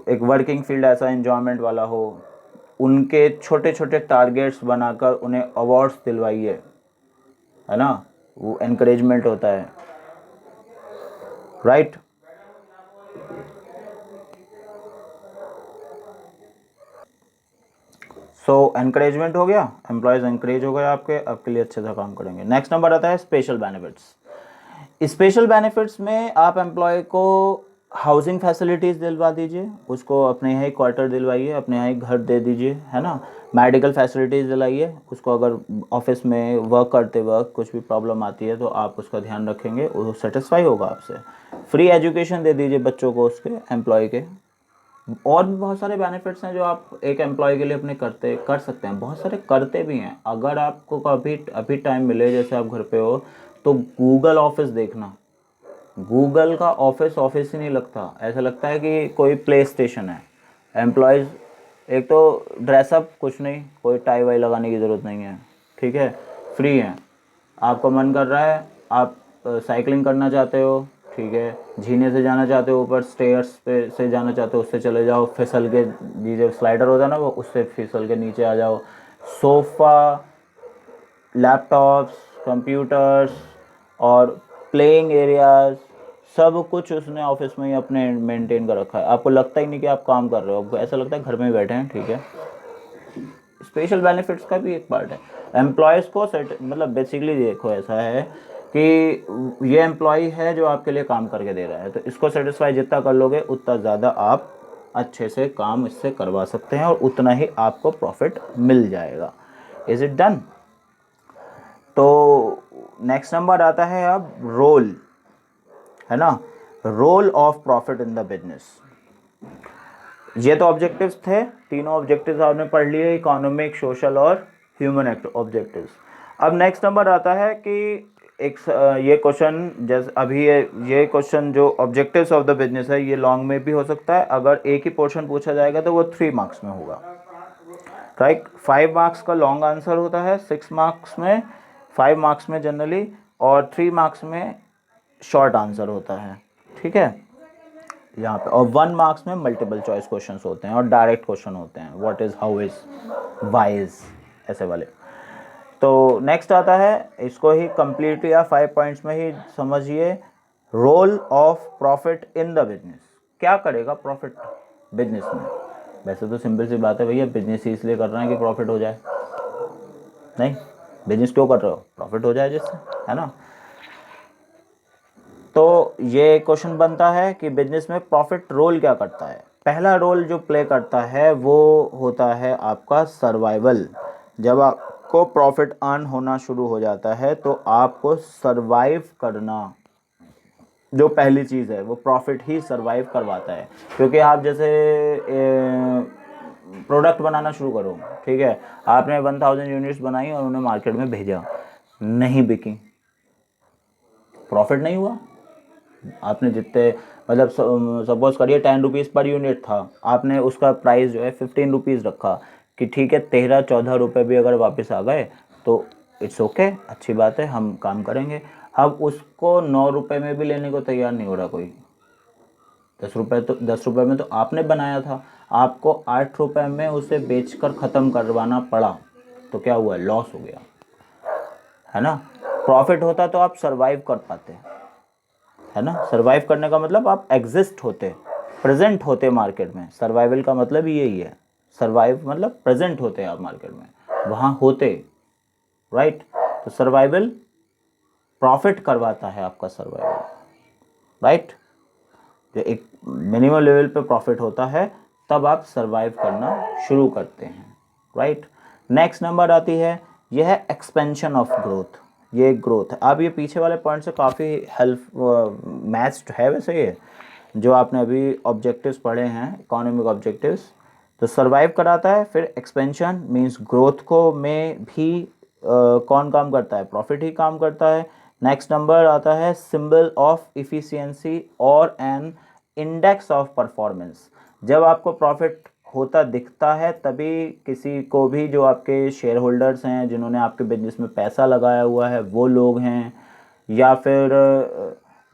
एक वर्किंग फील्ड ऐसा एन्जॉयमेंट वाला हो, उनके छोटे छोटे टारगेट्स बनाकर उन्हें अवार्ड्स दिलवाइए, है ना, वो एनकरेजमेंट होता है, राइट। सो एनकरेजमेंट हो गया, एम्प्लॉयज़ एनकरेज हो गए आपके लिए अच्छे से काम करेंगे। नेक्स्ट नंबर आता है स्पेशल बेनिफिट्स। स्पेशल बेनिफिट्स में आप एम्प्लॉय को हाउसिंग फैसिलिटीज़ दिलवा दीजिए, उसको अपने यहाँ ही क्वार्टर दिलवाइए, अपने यहाँ ही घर दे दीजिए, है ना। मेडिकल फैसिलिटीज़ दिलाइए उसको, अगर ऑफिस में वर्क करते वक्त कुछ भी प्रॉब्लम आती है तो आप उसका ध्यान रखेंगे, वो सेटिस्फाई होगा आपसे। फ्री एजुकेशन दे दीजिए बच्चों को उसके, एम्प्लॉय के। और भी बहुत सारे बेनिफिट्स हैं जो आप एक एम्प्लॉय के लिए अपने कर सकते हैं, बहुत सारे करते भी हैं। अगर आपको कभी अभी टाइम मिले, जैसे आप घर पे हो, तो गूगल ऑफिस देखना। गूगल का ऑफिस ही नहीं लगता, ऐसा लगता है कि कोई प्ले स्टेशन है। एम्प्लॉयज़ एक तो ड्रेसअप कुछ नहीं, कोई टाई वाई लगाने की ज़रूरत नहीं है, ठीक है, फ्री है। आपको मन कर रहा है, आप साइकिलिंग करना चाहते हो, ठीक है, झीने से जाना चाहते हो, ऊपर स्टेयर्स पे से जाना चाहते हो, उससे चले जाओ, फिसल के, ये जो स्लाइडर होता है ना, वो उससे फिसल के नीचे आ जाओ। सोफ़ा, लैपटॉप्स, कंप्यूटर्स और प्लेइंग एरियाज, सब कुछ उसने ऑफिस में ही अपने मेंटेन कर रखा है। आपको लगता ही नहीं कि आप काम कर रहे हो, आपको ऐसा लगता है घर में ही बैठे हैं, ठीक है। स्पेशल बेनिफिट्स का भी एक पार्ट है। एम्प्लॉयज़ को मतलब बेसिकली देखो, ऐसा है कि ये एम्प्लॉय है जो आपके लिए काम करके दे रहा है, तो इसको सेटिस्फाई जितना कर लोगे उतना ज़्यादा आप अच्छे से काम इससे करवा सकते हैं और उतना ही आपको प्रॉफिट मिल जाएगा। Is it done? तो नेक्स्ट नंबर आता है अब रोल, है ना। Role of profit in the business. ये तो ऑब्जेक्टिव्स थे, तीनों ऑब्जेक्टिव्स आपने पढ़ लिए, इकोनॉमिक, सोशल और ह्यूमन ऑब्जेक्टिव्स। अब नेक्स्ट नंबर आता है कि ये क्वेश्चन, जैसे अभी ये क्वेश्चन जो ऑब्जेक्टिव्स ऑफ द बिजनेस है, ये लॉन्ग में भी हो सकता है। अगर एक ही पोर्शन पूछा जाएगा तो वो 3 मार्क्स में होगा, राइट। 5 मार्क्स का लॉन्ग आंसर होता है, 6 मार्क्स में, 5 मार्क्स में जनरली, और 3 मार्क्स में शॉर्ट आंसर होता है, ठीक है यहाँ पे। और 1 मार्क्स में मल्टीपल चॉइस क्वेश्चंस होते हैं और डायरेक्ट क्वेश्चन होते हैं, what is, how is, why is, ऐसे वाले। तो नेक्स्ट आता है, इसको ही कंप्लीट या 5 पॉइंट्स में ही समझिए, role of profit in the business. क्या करेगा प्रॉफिट बिजनेस में? वैसे तो सिंपल सी बात है भैया, बिजनेस ही इसलिए कर रहे हैं कि प्रॉफिट हो जाए, नहीं, बिजनेस क्यों कर रहे हो? प्रॉफिट हो जाए जिससे, है ना। तो ये क्वेश्चन बनता है कि बिजनेस में प्रॉफिट रोल क्या करता है। पहला रोल जो प्ले करता है वो होता है आपका सर्वाइवल। जब आपको प्रॉफिट अर्न होना शुरू हो जाता है तो आपको सर्वाइव करना, जो पहली चीज़ है वो प्रॉफिट ही सर्वाइव करवाता है। क्योंकि आप जैसे प्रोडक्ट बनाना शुरू करो, ठीक है, आपने 1000 यूनिट्स बनाई और उन्हें मार्केट में भेजा, नहीं बिकी, प्रॉफिट नहीं हुआ। आपने जितने, मतलब सपोज करिए 10 रुपीज़ पर यूनिट था, आपने उसका प्राइस जो है 15 रुपीज़ रखा कि ठीक है 13-14 रुपये भी अगर वापस आ गए तो इट्स ओके, अच्छी बात है, हम काम करेंगे। अब उसको 9 रुपये में भी लेने को तैयार नहीं हो रहा कोई। 10 रुपये में तो आपने बनाया था, आपको 8 रुपये में उसे बेचकर ख़त्म करवाना पड़ा, तो क्या हुआ? लॉस हो गया, है ना। प्रॉफिट होता तो आप सरवाइव कर पाते, है ना। सरवाइव करने का मतलब आप एग्जिस्ट होते, प्रेजेंट होते मार्केट में। सर्वाइवल का मतलब यही है, सरवाइव मतलब प्रेजेंट होते आप मार्केट में, वहाँ होते, राइट। तो सर्वाइवल प्रॉफिट करवाता है आपका सर्वाइवल, राइट। जो एक मिनिमम लेवल पे प्रॉफिट होता है तब आप सरवाइव करना शुरू करते हैं, राइट। नेक्स्ट नंबर आती है, यह है एक्सपेंशन ऑफ ग्रोथ। ये ग्रोथ है, आप ये पीछे वाले पॉइंट से काफ़ी हेल्प मैच्ड है वैसे ये, जो आपने अभी ऑब्जेक्टिव्स पढ़े हैं, इकोनॉमिक ऑब्जेक्टिव्स। तो सरवाइव कराता है, फिर एक्सपेंशन मींस ग्रोथ को में भी कौन काम करता है? प्रॉफिट ही काम करता है। नेक्स्ट नंबर आता है सिंबल ऑफ इफिशियंसी और एन इंडेक्स ऑफ परफॉर्मेंस। जब आपको प्रॉफिट होता दिखता है तभी किसी को भी, जो आपके शेयर होल्डर्स हैं, जिन्होंने आपके बिजनेस में पैसा लगाया हुआ है वो लोग हैं, या फिर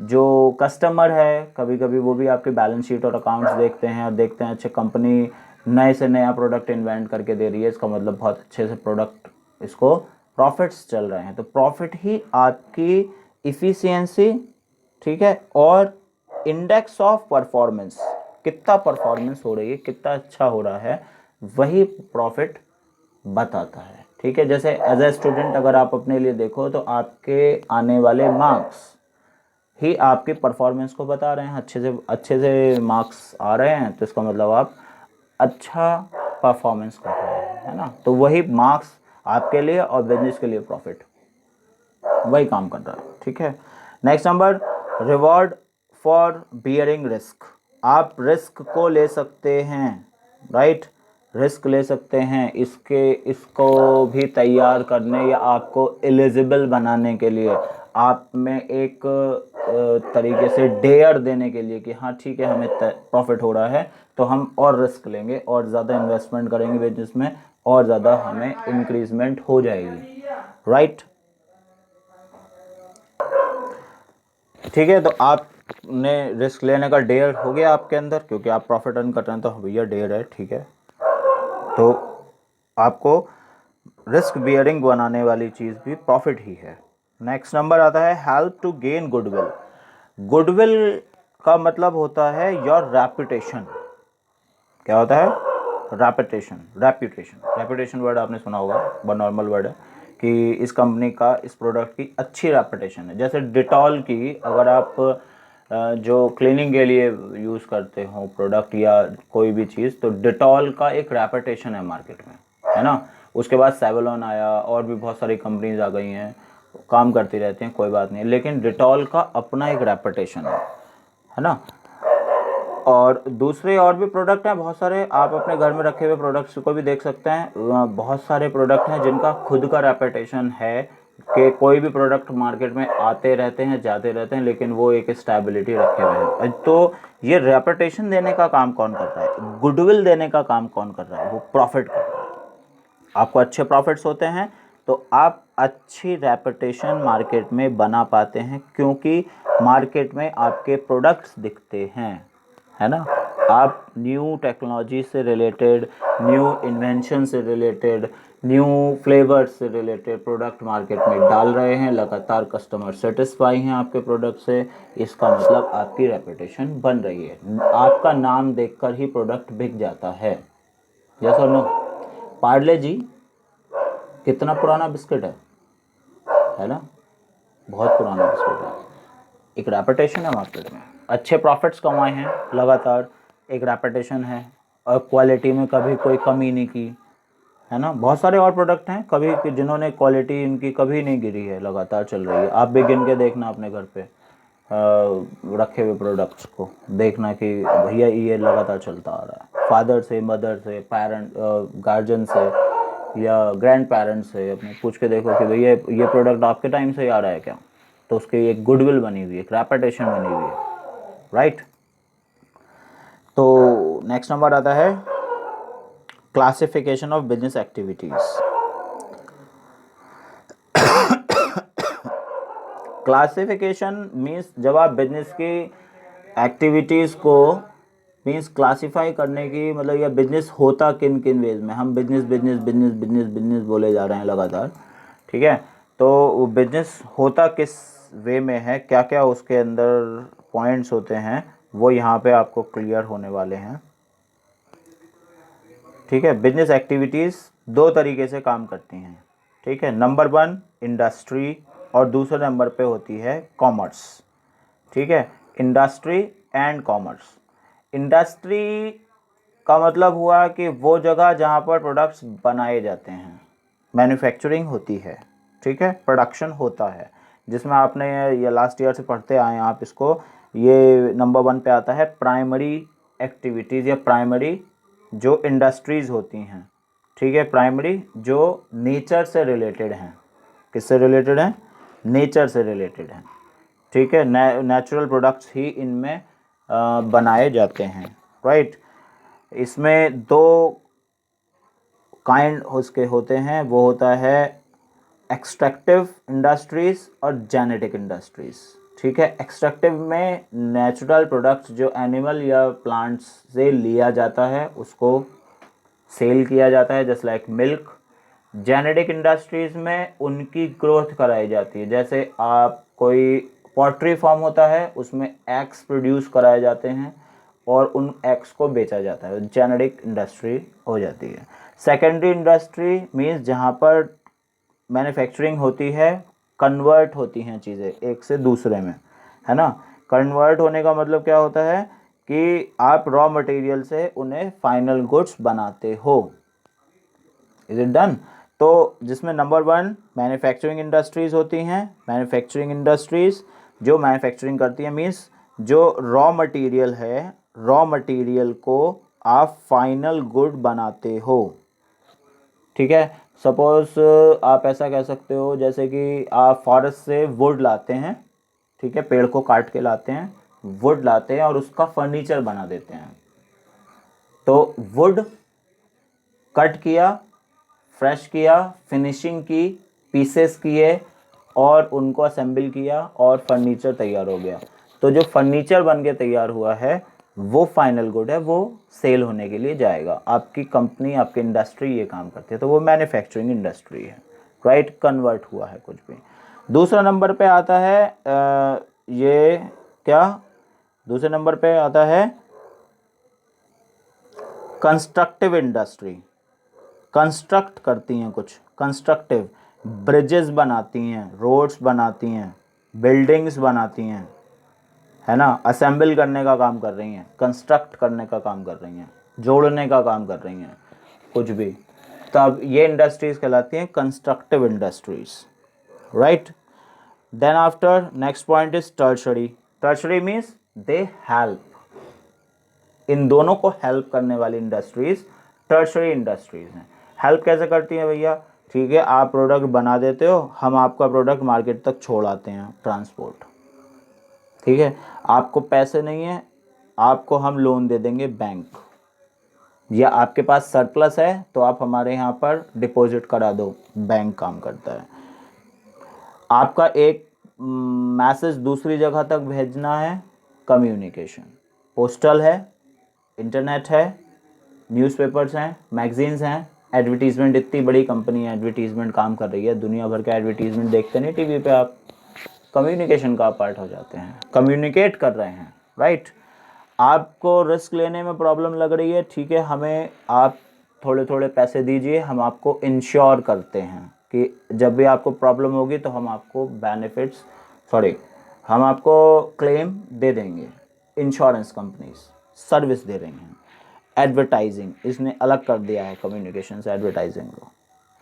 जो कस्टमर है, कभी कभी वो भी आपके बैलेंस शीट और अकाउंट्स देखते हैं और देखते हैं अच्छा कंपनी नए से नया प्रोडक्ट इन्वेंट करके दे रही है, इसका मतलब बहुत अच्छे से प्रोडक्ट, इसको प्रॉफिट्स चल रहे हैं। तो प्रॉफिट ही आपकी इफ़िशियंसी, ठीक है, और इंडेक्स ऑफ परफॉर्मेंस, कितना परफॉर्मेंस हो रही है, कितना अच्छा हो रहा है, वही प्रॉफिट बताता है, ठीक है। जैसे एज ए स्टूडेंट अगर आप अपने लिए देखो तो आपके आने वाले मार्क्स ही आपकी परफॉर्मेंस को बता रहे हैं। अच्छे से मार्क्स आ रहे हैं तो इसका मतलब आप अच्छा परफॉर्मेंस कर रहे हैं, है ना। तो वही मार्क्स आपके लिए और बिजनेस के लिए प्रॉफिट वही काम कर रहा है, ठीक है। Next number, reward for bearing risk. आप रिस्क को ले सकते हैं, राइट, रिस्क ले सकते हैं इसको भी तैयार करने या आपको एलिजिबल बनाने के लिए, आप में एक तरीके से डेयर देने के लिए कि हाँ ठीक है हमें प्रॉफिट हो रहा है तो हम और रिस्क लेंगे और ज़्यादा इन्वेस्टमेंट करेंगे बिजनेस में और ज़्यादा हमें इंक्रीजमेंट हो जाएगी, राइट। ठीक है, तो आपने रिस्क लेने का डेयर हो गया आपके अंदर, क्योंकि आप प्रॉफिट अर्न कर रहे हैं तो भैया डेयर है, ठीक है। तो आपको रिस्क बियरिंग बनाने वाली चीज़ भी प्रॉफिट ही है। नेक्स्ट नंबर आता है help to gain goodwill. Goodwill का मतलब होता है योर रेपुटेशन। क्या होता है? रेपुटेशन वर्ड आपने सुना होगा, बहुत नॉर्मल वर्ड है कि इस कंपनी का, इस प्रोडक्ट की अच्छी रेपुटेशन है। जैसे डिटॉल की, अगर आप जो क्लीनिंग के लिए यूज़ करते हो प्रोडक्ट या कोई भी चीज़, तो डिटॉल का एक रेपुटेशन है मार्केट में, है ना। उसके बाद सेवलॉन आया और भी बहुत सारी कंपनीज आ गई हैं, काम करती रहती हैं, कोई बात नहीं, लेकिन डिटॉल का अपना एक रेपुटेशन है है ना। और दूसरे और भी प्रोडक्ट हैं बहुत सारे, आप अपने घर में रखे हुए प्रोडक्ट्स को भी देख सकते हैं। बहुत सारे प्रोडक्ट हैं जिनका खुद का रेपुटेशन है कि कोई भी प्रोडक्ट मार्केट में आते रहते हैं जाते रहते हैं, लेकिन वो एक स्टेबिलिटी रखे हुए हैं। तो ये रेपुटेशन देने का काम कौन कर रहा है, गुडविल देने का काम कौन कर रहा है, वो प्रॉफिट कर रहा है। आपको अच्छे प्रॉफिट्स होते हैं तो आप अच्छी रेपुटेशन मार्केट में बना पाते हैं, क्योंकि मार्केट में आपके प्रोडक्ट्स दिखते हैं, है ना। आप न्यू टेक्नोलॉजी से रिलेटेड, न्यू इन्वेंशन से रिलेटेड, न्यू फ्लेवर्स से रिलेटेड प्रोडक्ट मार्केट में डाल रहे हैं, लगातार कस्टमर सेटिस्फाई हैं आपके प्रोडक्ट से, इसका मतलब आपकी रेपुटेशन बन रही है। आपका नाम देखकर ही प्रोडक्ट बिक जाता है। यस और नो। पार्ले जी कितना पुराना बिस्किट है ना, बहुत पुराना बिस्किट है। एक रेपुटेशन है मार्केट में, अच्छे प्रॉफिट्स कमाए हैं लगातार, एक रेपुटेशन है, और क्वालिटी में कभी कोई कमी नहीं की, है ना। बहुत सारे और प्रोडक्ट हैं कभी जिन्होंने क्वालिटी इनकी कभी नहीं गिरी है, लगातार चल रही है। आप भी गिन के देखना अपने घर पे रखे हुए प्रोडक्ट्स को, देखना कि भैया ये लगातार चलता आ रहा है। फादर से, मदर से, पेरेंट, गार्जियन से या ग्रैंड पेरेंट्स से अपने पूछ के देखो कि भैया ये प्रोडक्ट आपके टाइम से ही आ रहा है क्या, तो उसकी एक गुडविल बनी हुई है, एक रेपुटेशन बनी हुई है, राइट। तो नेक्स्ट नंबर आता है classification of business activities. Classification means जब आप बिजनेस की एक्टिविटीज़ को मीन्स क्लासिफाई करने की मतलब, या बिजनेस होता किन किन वेज में, हम business business business business business बोले जा रहे हैं लगातार, ठीक है। तो बिजनेस होता किस वे में है, क्या क्या उसके अंदर पॉइंट्स होते हैं, वो यहाँ पे आपको क्लियर होने वाले हैं, ठीक है। बिजनेस एक्टिविटीज़ दो तरीके से काम करती हैं, ठीक है। नंबर 1 इंडस्ट्री, और दूसरे नंबर पे होती है कॉमर्स, ठीक है। Industry and commerce. इंडस्ट्री का मतलब हुआ कि वो जगह जहाँ पर प्रोडक्ट्स बनाए जाते हैं, मैन्युफैक्चरिंग होती है, ठीक है, प्रोडक्शन होता है, जिसमें आपने ये लास्ट ईयर से पढ़ते आए हैं आप इसको। ये नंबर 1 पे आता है प्राइमरी एक्टिविटीज़, या प्राइमरी जो इंडस्ट्रीज़ होती हैं, ठीक है। प्राइमरी जो नेचर से रिलेटेड हैं, किससे रिलेटेड हैं, नेचर से रिलेटेड हैं, ठीक है। नेचुरल प्रोडक्ट्स ही इनमें बनाए जाते हैं, राइट। इसमें दो काइंड उसके होते हैं, वो होता है एक्सट्रैक्टिव इंडस्ट्रीज़ और जेनेटिक इंडस्ट्रीज़, ठीक है। एक्सट्रैक्टिव में नेचुरल प्रोडक्ट्स जो एनिमल या प्लांट्स से लिया जाता है उसको सेल किया जाता है, just like milk. Genetic industries में उनकी ग्रोथ कराई जाती है, जैसे आप कोई पोल्ट्री फार्म होता है उसमें एग्स प्रोड्यूस कराए जाते हैं और उन एग्स को बेचा जाता है, जेनेटिक इंडस्ट्री हो जाती है। सेकेंडरी इंडस्ट्री मीन्स जहाँ पर मैन्युफैक्चरिंग होती है, कन्वर्ट होती हैं चीज़ें एक से दूसरे में, है ना। कन्वर्ट होने का मतलब क्या होता है कि आप रॉ मटेरियल से उन्हें फाइनल गुड्स बनाते हो, इज इट डन। तो जिसमें नंबर 1 मैन्युफैक्चरिंग इंडस्ट्रीज़ होती हैं। मैन्युफैक्चरिंग इंडस्ट्रीज़ जो मैन्युफैक्चरिंग करती हैं मीन्स जो रॉ मटेरियल है, रॉ मटेरियल को आप फाइनल गुड बनाते हो, ठीक है। सपोज आप ऐसा कह सकते हो जैसे कि आप फॉरेस्ट से वुड लाते हैं, ठीक है, पेड़ को काट के लाते हैं, वुड लाते हैं और उसका फर्नीचर बना देते हैं। तो वुड कट किया, फ्रेश किया, फिनिशिंग की, पीसेस किए और उनको असेंबल किया और फर्नीचर तैयार हो गया। तो जो फर्नीचर बन के तैयार हुआ है वो फाइनल गुड है, वो सेल होने के लिए जाएगा। आपकी कंपनी, आपकी इंडस्ट्री ये काम करती है, तो वो मैन्युफैक्चरिंग इंडस्ट्री है, राइट। कन्वर्ट हुआ है कुछ भी। दूसरा नंबर पे आता है ये क्या, दूसरे नंबर पे आता है कंस्ट्रक्टिव इंडस्ट्री। कंस्ट्रक्ट करती हैं कुछ, कंस्ट्रक्टिव, ब्रिजेस बनाती हैं, रोड्स बनाती हैं, बिल्डिंग्स बनाती हैं, है ना। असेंबल करने का काम कर रही हैं, कंस्ट्रक्ट करने का काम कर रही हैं, जोड़ने का काम कर रही हैं, कुछ भी। तो अब ये इंडस्ट्रीज कहलाती हैं constructive industries, right. Then after next point is tertiary. Tertiary means they help, इन दोनों को हेल्प करने वाली इंडस्ट्रीज टर्शरी इंडस्ट्रीज हैं। हेल्प कैसे करती हैं भैया? ठीक है, आप प्रोडक्ट बना देते हो, हम आपका प्रोडक्ट मार्केट तक छोड़ आते हैं, ट्रांसपोर्ट। ठीक है, आपको पैसे नहीं है, आपको हम लोन दे देंगे बैंक, या आपके पास सरप्लस है तो आप हमारे यहाँ पर डिपॉजिट करा दो, बैंक काम करता है। आपका एक मैसेज दूसरी जगह तक भेजना है, कम्युनिकेशन, पोस्टल है, इंटरनेट है, न्यूज़पेपर्स हैं, मैगजीन्स हैं, एडवर्टीज़मेंट, इतनी बड़ी कंपनी है, एडवर्टीज़मेंट काम कर रही है, दुनिया भर का एडवर्टीज़मेंट देखते नहीं टीवी पे आप, कम्युनिकेशन का पार्ट हो जाते हैं, कम्युनिकेट कर रहे हैं, राइट। आपको रिस्क लेने में प्रॉब्लम लग रही है, ठीक है, हमें आप थोड़े थोड़े पैसे दीजिए, हम आपको इंश्योर करते हैं कि जब भी आपको प्रॉब्लम होगी तो हम आपको बेनिफिट्स, हम आपको क्लेम दे देंगे। इंश्योरेंस कंपनीज सर्विस दे रही हैं। एडवर्टाइजिंग, इसने अलग कर दिया है कम्युनिकेशन से एडवर्टाइजिंग को।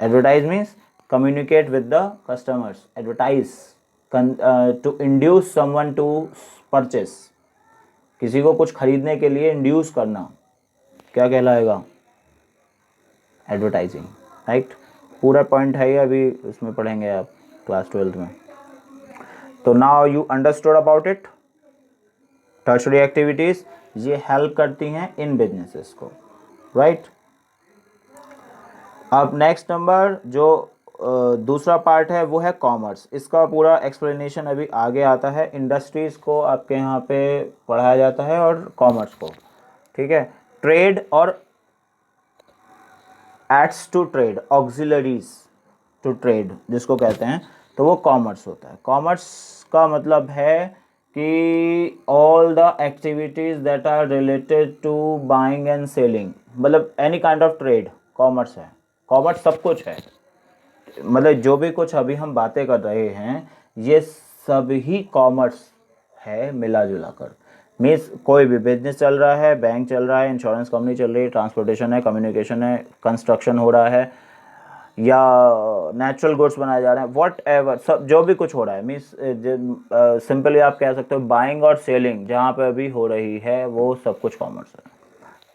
Advertise means communicate with the customers, advertise to induce someone to purchase, किसी को कुछ खरीदने के लिए इंड्यूस करना, क्या कहलाएगा? Advertising, right. पूरा पॉइंट है ये, अभी उसमें पढ़ेंगे आप क्लास 12 में। तो now you understood about it. Tertiary activities ये हेल्प करती हैं इन बिजनेसेस को, राइट। अब नेक्स्ट नंबर जो दूसरा पार्ट है वो है कॉमर्स। इसका पूरा एक्सप्लेनेशन अभी आगे आता है। इंडस्ट्रीज़ को आपके यहाँ पे पढ़ाया जाता है और कॉमर्स को, ठीक है। ट्रेड और aids to trade, auxiliaries to trade जिसको कहते हैं, तो वो कॉमर्स होता है। कॉमर्स का मतलब है कि all the activities that are related to buying and selling, मतलब any kind of trade commerce है। कॉमर्स सब कुछ है, मतलब जो भी कुछ अभी हम बातें कर रहे हैं ये सब ही कॉमर्स है मिला जुला कर। मीन्स कोई भी बिजनेस चल रहा है, बैंक चल रहा है, इंश्योरेंस कंपनी चल रही है, ट्रांसपोर्टेशन है, कम्युनिकेशन है, कंस्ट्रक्शन हो रहा है, या नेचुरल गुड्स बनाए जा रहे हैं, वॉट एवर, सब जो भी कुछ हो रहा है, मीन्स सिंपली आप कह सकते हो बाइंग और सेलिंग जहाँ पे अभी हो रही है वो सब कुछ कॉमर्स है।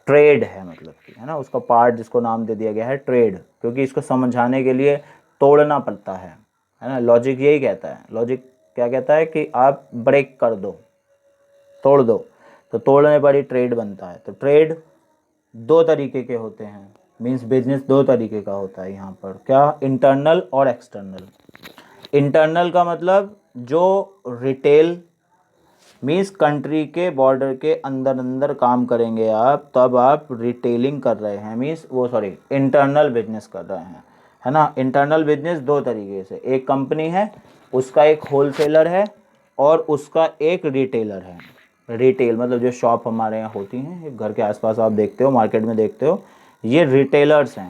ट्रेड है मतलब कि, है ना, उसका पार्ट जिसको नाम दे दिया गया है ट्रेड, क्योंकि इसको समझाने के लिए तोड़ना पड़ता है ना। लॉजिक यही कहता है, लॉजिक क्या कहता है कि आप ब्रेक कर दो, तोड़ दो, तो तोड़ने पर ही ट्रेड बनता है। तो ट्रेड दो तरीके के होते हैं, मींस बिजनेस दो तरीके का होता है यहाँ पर, क्या? इंटरनल और एक्सटर्नल। इंटरनल का मतलब जो रिटेल, मीन्स कंट्री के बॉर्डर के अंदर अंदर काम करेंगे आप, तब आप रिटेलिंग कर रहे हैं, मीन्स वो इंटरनल बिजनेस कर रहे हैं, है ना। इंटरनल बिजनेस दो तरीके से, एक कंपनी है उसका एक होलसेलर है और उसका एक रिटेलर है। रिटेल मतलब जो शॉप हमारे यहाँ होती हैं, घर के आसपास आप देखते हो, मार्केट में देखते हो, ये रिटेलर्स हैं,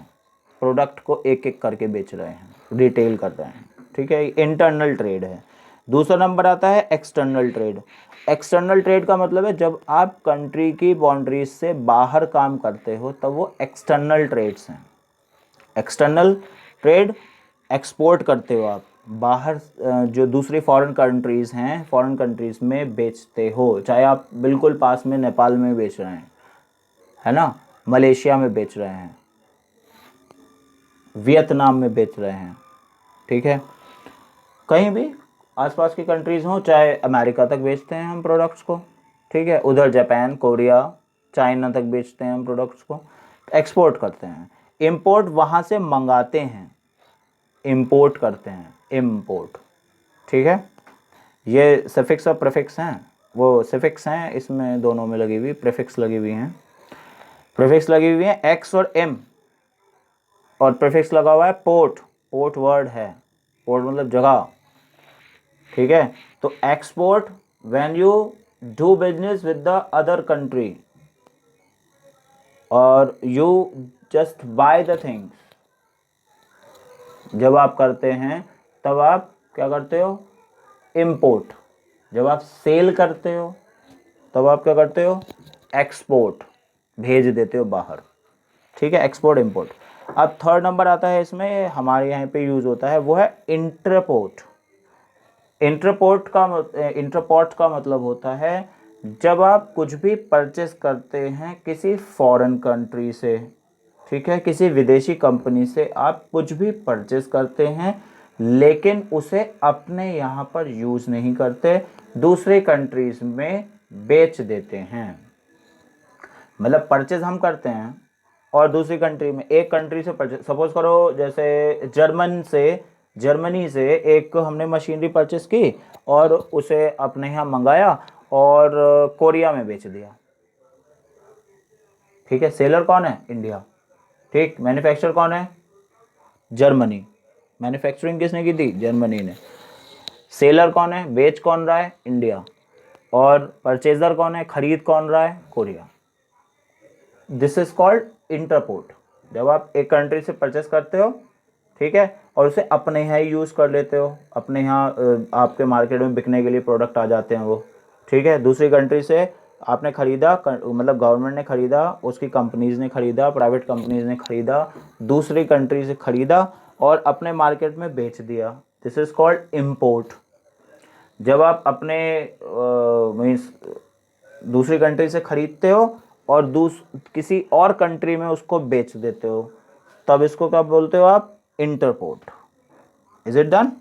प्रोडक्ट को एक एक करके बेच रहे हैं, रिटेल कर रहे हैं, ठीक है। इंटरनल ट्रेड है। दूसरा नंबर आता है एक्सटर्नल ट्रेड। एक्सटर्नल ट्रेड का मतलब है जब आप कंट्री की बाउंड्रीज से बाहर काम करते हो तब वो एक्सटर्नल ट्रेड्स हैं। एक्सटर्नल ट्रेड, एक्सपोर्ट करते हो आप बाहर, जो दूसरी फॉरेन कंट्रीज़ हैं, फॉरेन कंट्रीज़ में बेचते हो, चाहे आप बिल्कुल पास में नेपाल में बेच रहे हैं, है ना, मलेशिया में बेच रहे हैं, वियतनाम में बेच रहे हैं, ठीक है, कहीं भी आसपास की कंट्रीज़ हों, चाहे अमेरिका तक बेचते हैं हम प्रोडक्ट्स को, ठीक है, उधर जापान, कोरिया, चाइना तक बेचते हैं हम प्रोडक्ट्स को, एक्सपोर्ट करते हैं। इंपोर्ट वहाँ से मंगाते हैं, इंपोर्ट करते हैं, इंपोर्ट, ठीक है। ये सफिक्स और प्रीफिक्स हैं, वो सफिक्स हैं इसमें दोनों में लगी हुई, प्रीफिक्स लगी हुई हैं, प्रीफिक्स लगी हुई है एक्स और एम, और प्रीफिक्स लगा हुआ है पोर्ट। पोर्ट वर्ड है, पोर्ट मतलब जगह, ठीक है। तो export when you do business with the other country और you just buy the things, जब आप करते हैं तब आप क्या करते हो? इंपोर्ट। जब आप सेल करते हो तब आप क्या करते हो? एक्सपोर्ट, भेज देते हो बाहर, ठीक है, एक्सपोर्ट इंपोर्ट। अब थर्ड नंबर आता है इसमें, हमारे यहाँ पे यूज़ होता है, वो है इंटरपोर्ट। इंटरपोर्ट का मतलब होता है जब आप कुछ भी परचेस करते हैं किसी फॉरेन कंट्री से, ठीक है, किसी विदेशी कंपनी से आप कुछ भी परचेस करते हैं लेकिन उसे अपने यहाँ पर यूज़ नहीं करते, दूसरे कंट्रीज में बेच देते हैं। मतलब परचेज हम करते हैं और दूसरी कंट्री में, एक कंट्री से परचेज, सपोज करो जैसे जर्मनी से एक हमने मशीनरी परचेस की और उसे अपने यहाँ मंगाया और कोरिया में बेच दिया, ठीक है। सेलर कौन है? इंडिया, ठीक। मैन्युफैक्चरर कौन है? जर्मनी। मैन्युफैक्चरिंग किसने की थी? जर्मनी ने। सेलर कौन है? बेच कौन रहा है? इंडिया। और परचेजर कौन है? खरीद कौन रहा है? Korea. This is called interport. जब आप एक कंट्री से परचेस करते हो, ठीक है, और उसे अपने यहाँ ही यूज़ कर लेते हो, अपने यहाँ आपके मार्केट में बिकने के लिए प्रोडक्ट आ जाते हैं वो, ठीक है। दूसरी कंट्री से आपने खरीदा, मतलब गवर्नमेंट ने खरीदा, उसकी कंपनीज ने खरीदा, प्राइवेट कंपनीज ने खरीदा, दूसरी कंट्री से खरीदा और अपने मार्केट में बेच दिया। This is called import. जब आप अपने मीन्स दूसरी कंट्री से खरीदते हो और किसी और कंट्री में उसको बेच देते हो, तब इसको क्या बोलते हो आप? इंटरपोर्ट। Is it done?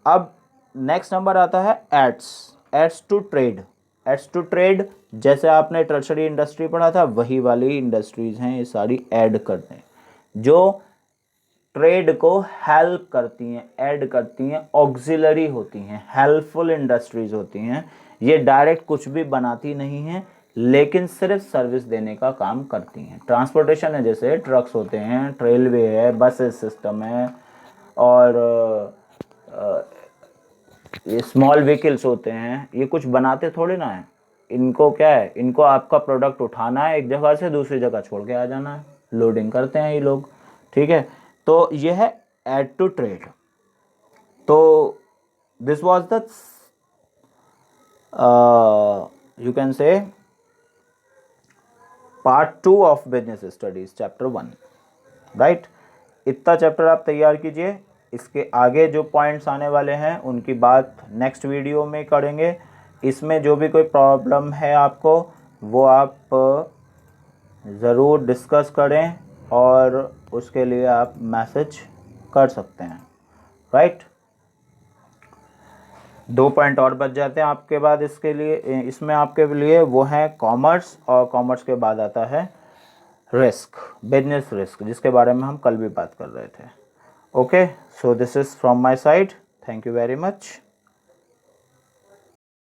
अब नेक्स्ट नंबर आता है aids to trade. Aids to trade, जैसे आपने टर्शरी इंडस्ट्री पढ़ा था, वही वाली इंडस्ट्रीज हैं ये सारी, ऐड करते हैं, जो ट्रेड को हेल्प करती हैं, ऐड करती हैं, ऑक्सिलरी होती हैं, हेल्पफुल इंडस्ट्रीज होती हैं। ये डायरेक्ट कुछ भी बनाती नहीं हैं लेकिन सिर्फ सर्विस देने का काम करती हैं। ट्रांसपोर्टेशन है, जैसे ट्रक्स होते हैं, रेलवे है, बसेस सिस्टम है, और ये स्मॉल व्हीकल्स होते हैं, ये कुछ बनाते थोड़े ना है। इनको क्या है, इनको आपका प्रोडक्ट उठाना है एक जगह से दूसरी जगह छोड़ के आ जाना है, लोडिंग करते हैं ये लोग, ठीक है। तो ये है ऐड टू ट्रेड। तो this was the you can say part 2 of business studies chapter 1, right. इतना चैप्टर आप तैयार कीजिए, इसके आगे जो पॉइंट्स आने वाले हैं उनकी बात नेक्स्ट वीडियो में करेंगे। इसमें जो भी कोई प्रॉब्लम है आपको, वो आप ज़रूर डिस्कस करें और उसके लिए आप मैसेज कर सकते हैं, राइट। 2 पॉइंट और बच जाते हैं आपके बाद इसके लिए, इसमें आपके लिए, वो है कॉमर्स, और कॉमर्स के बाद आता है रिस्क, बिजनेस रिस्क, जिसके बारे में हम कल भी बात कर रहे थे। Okay, so this is from my side, thank you very much.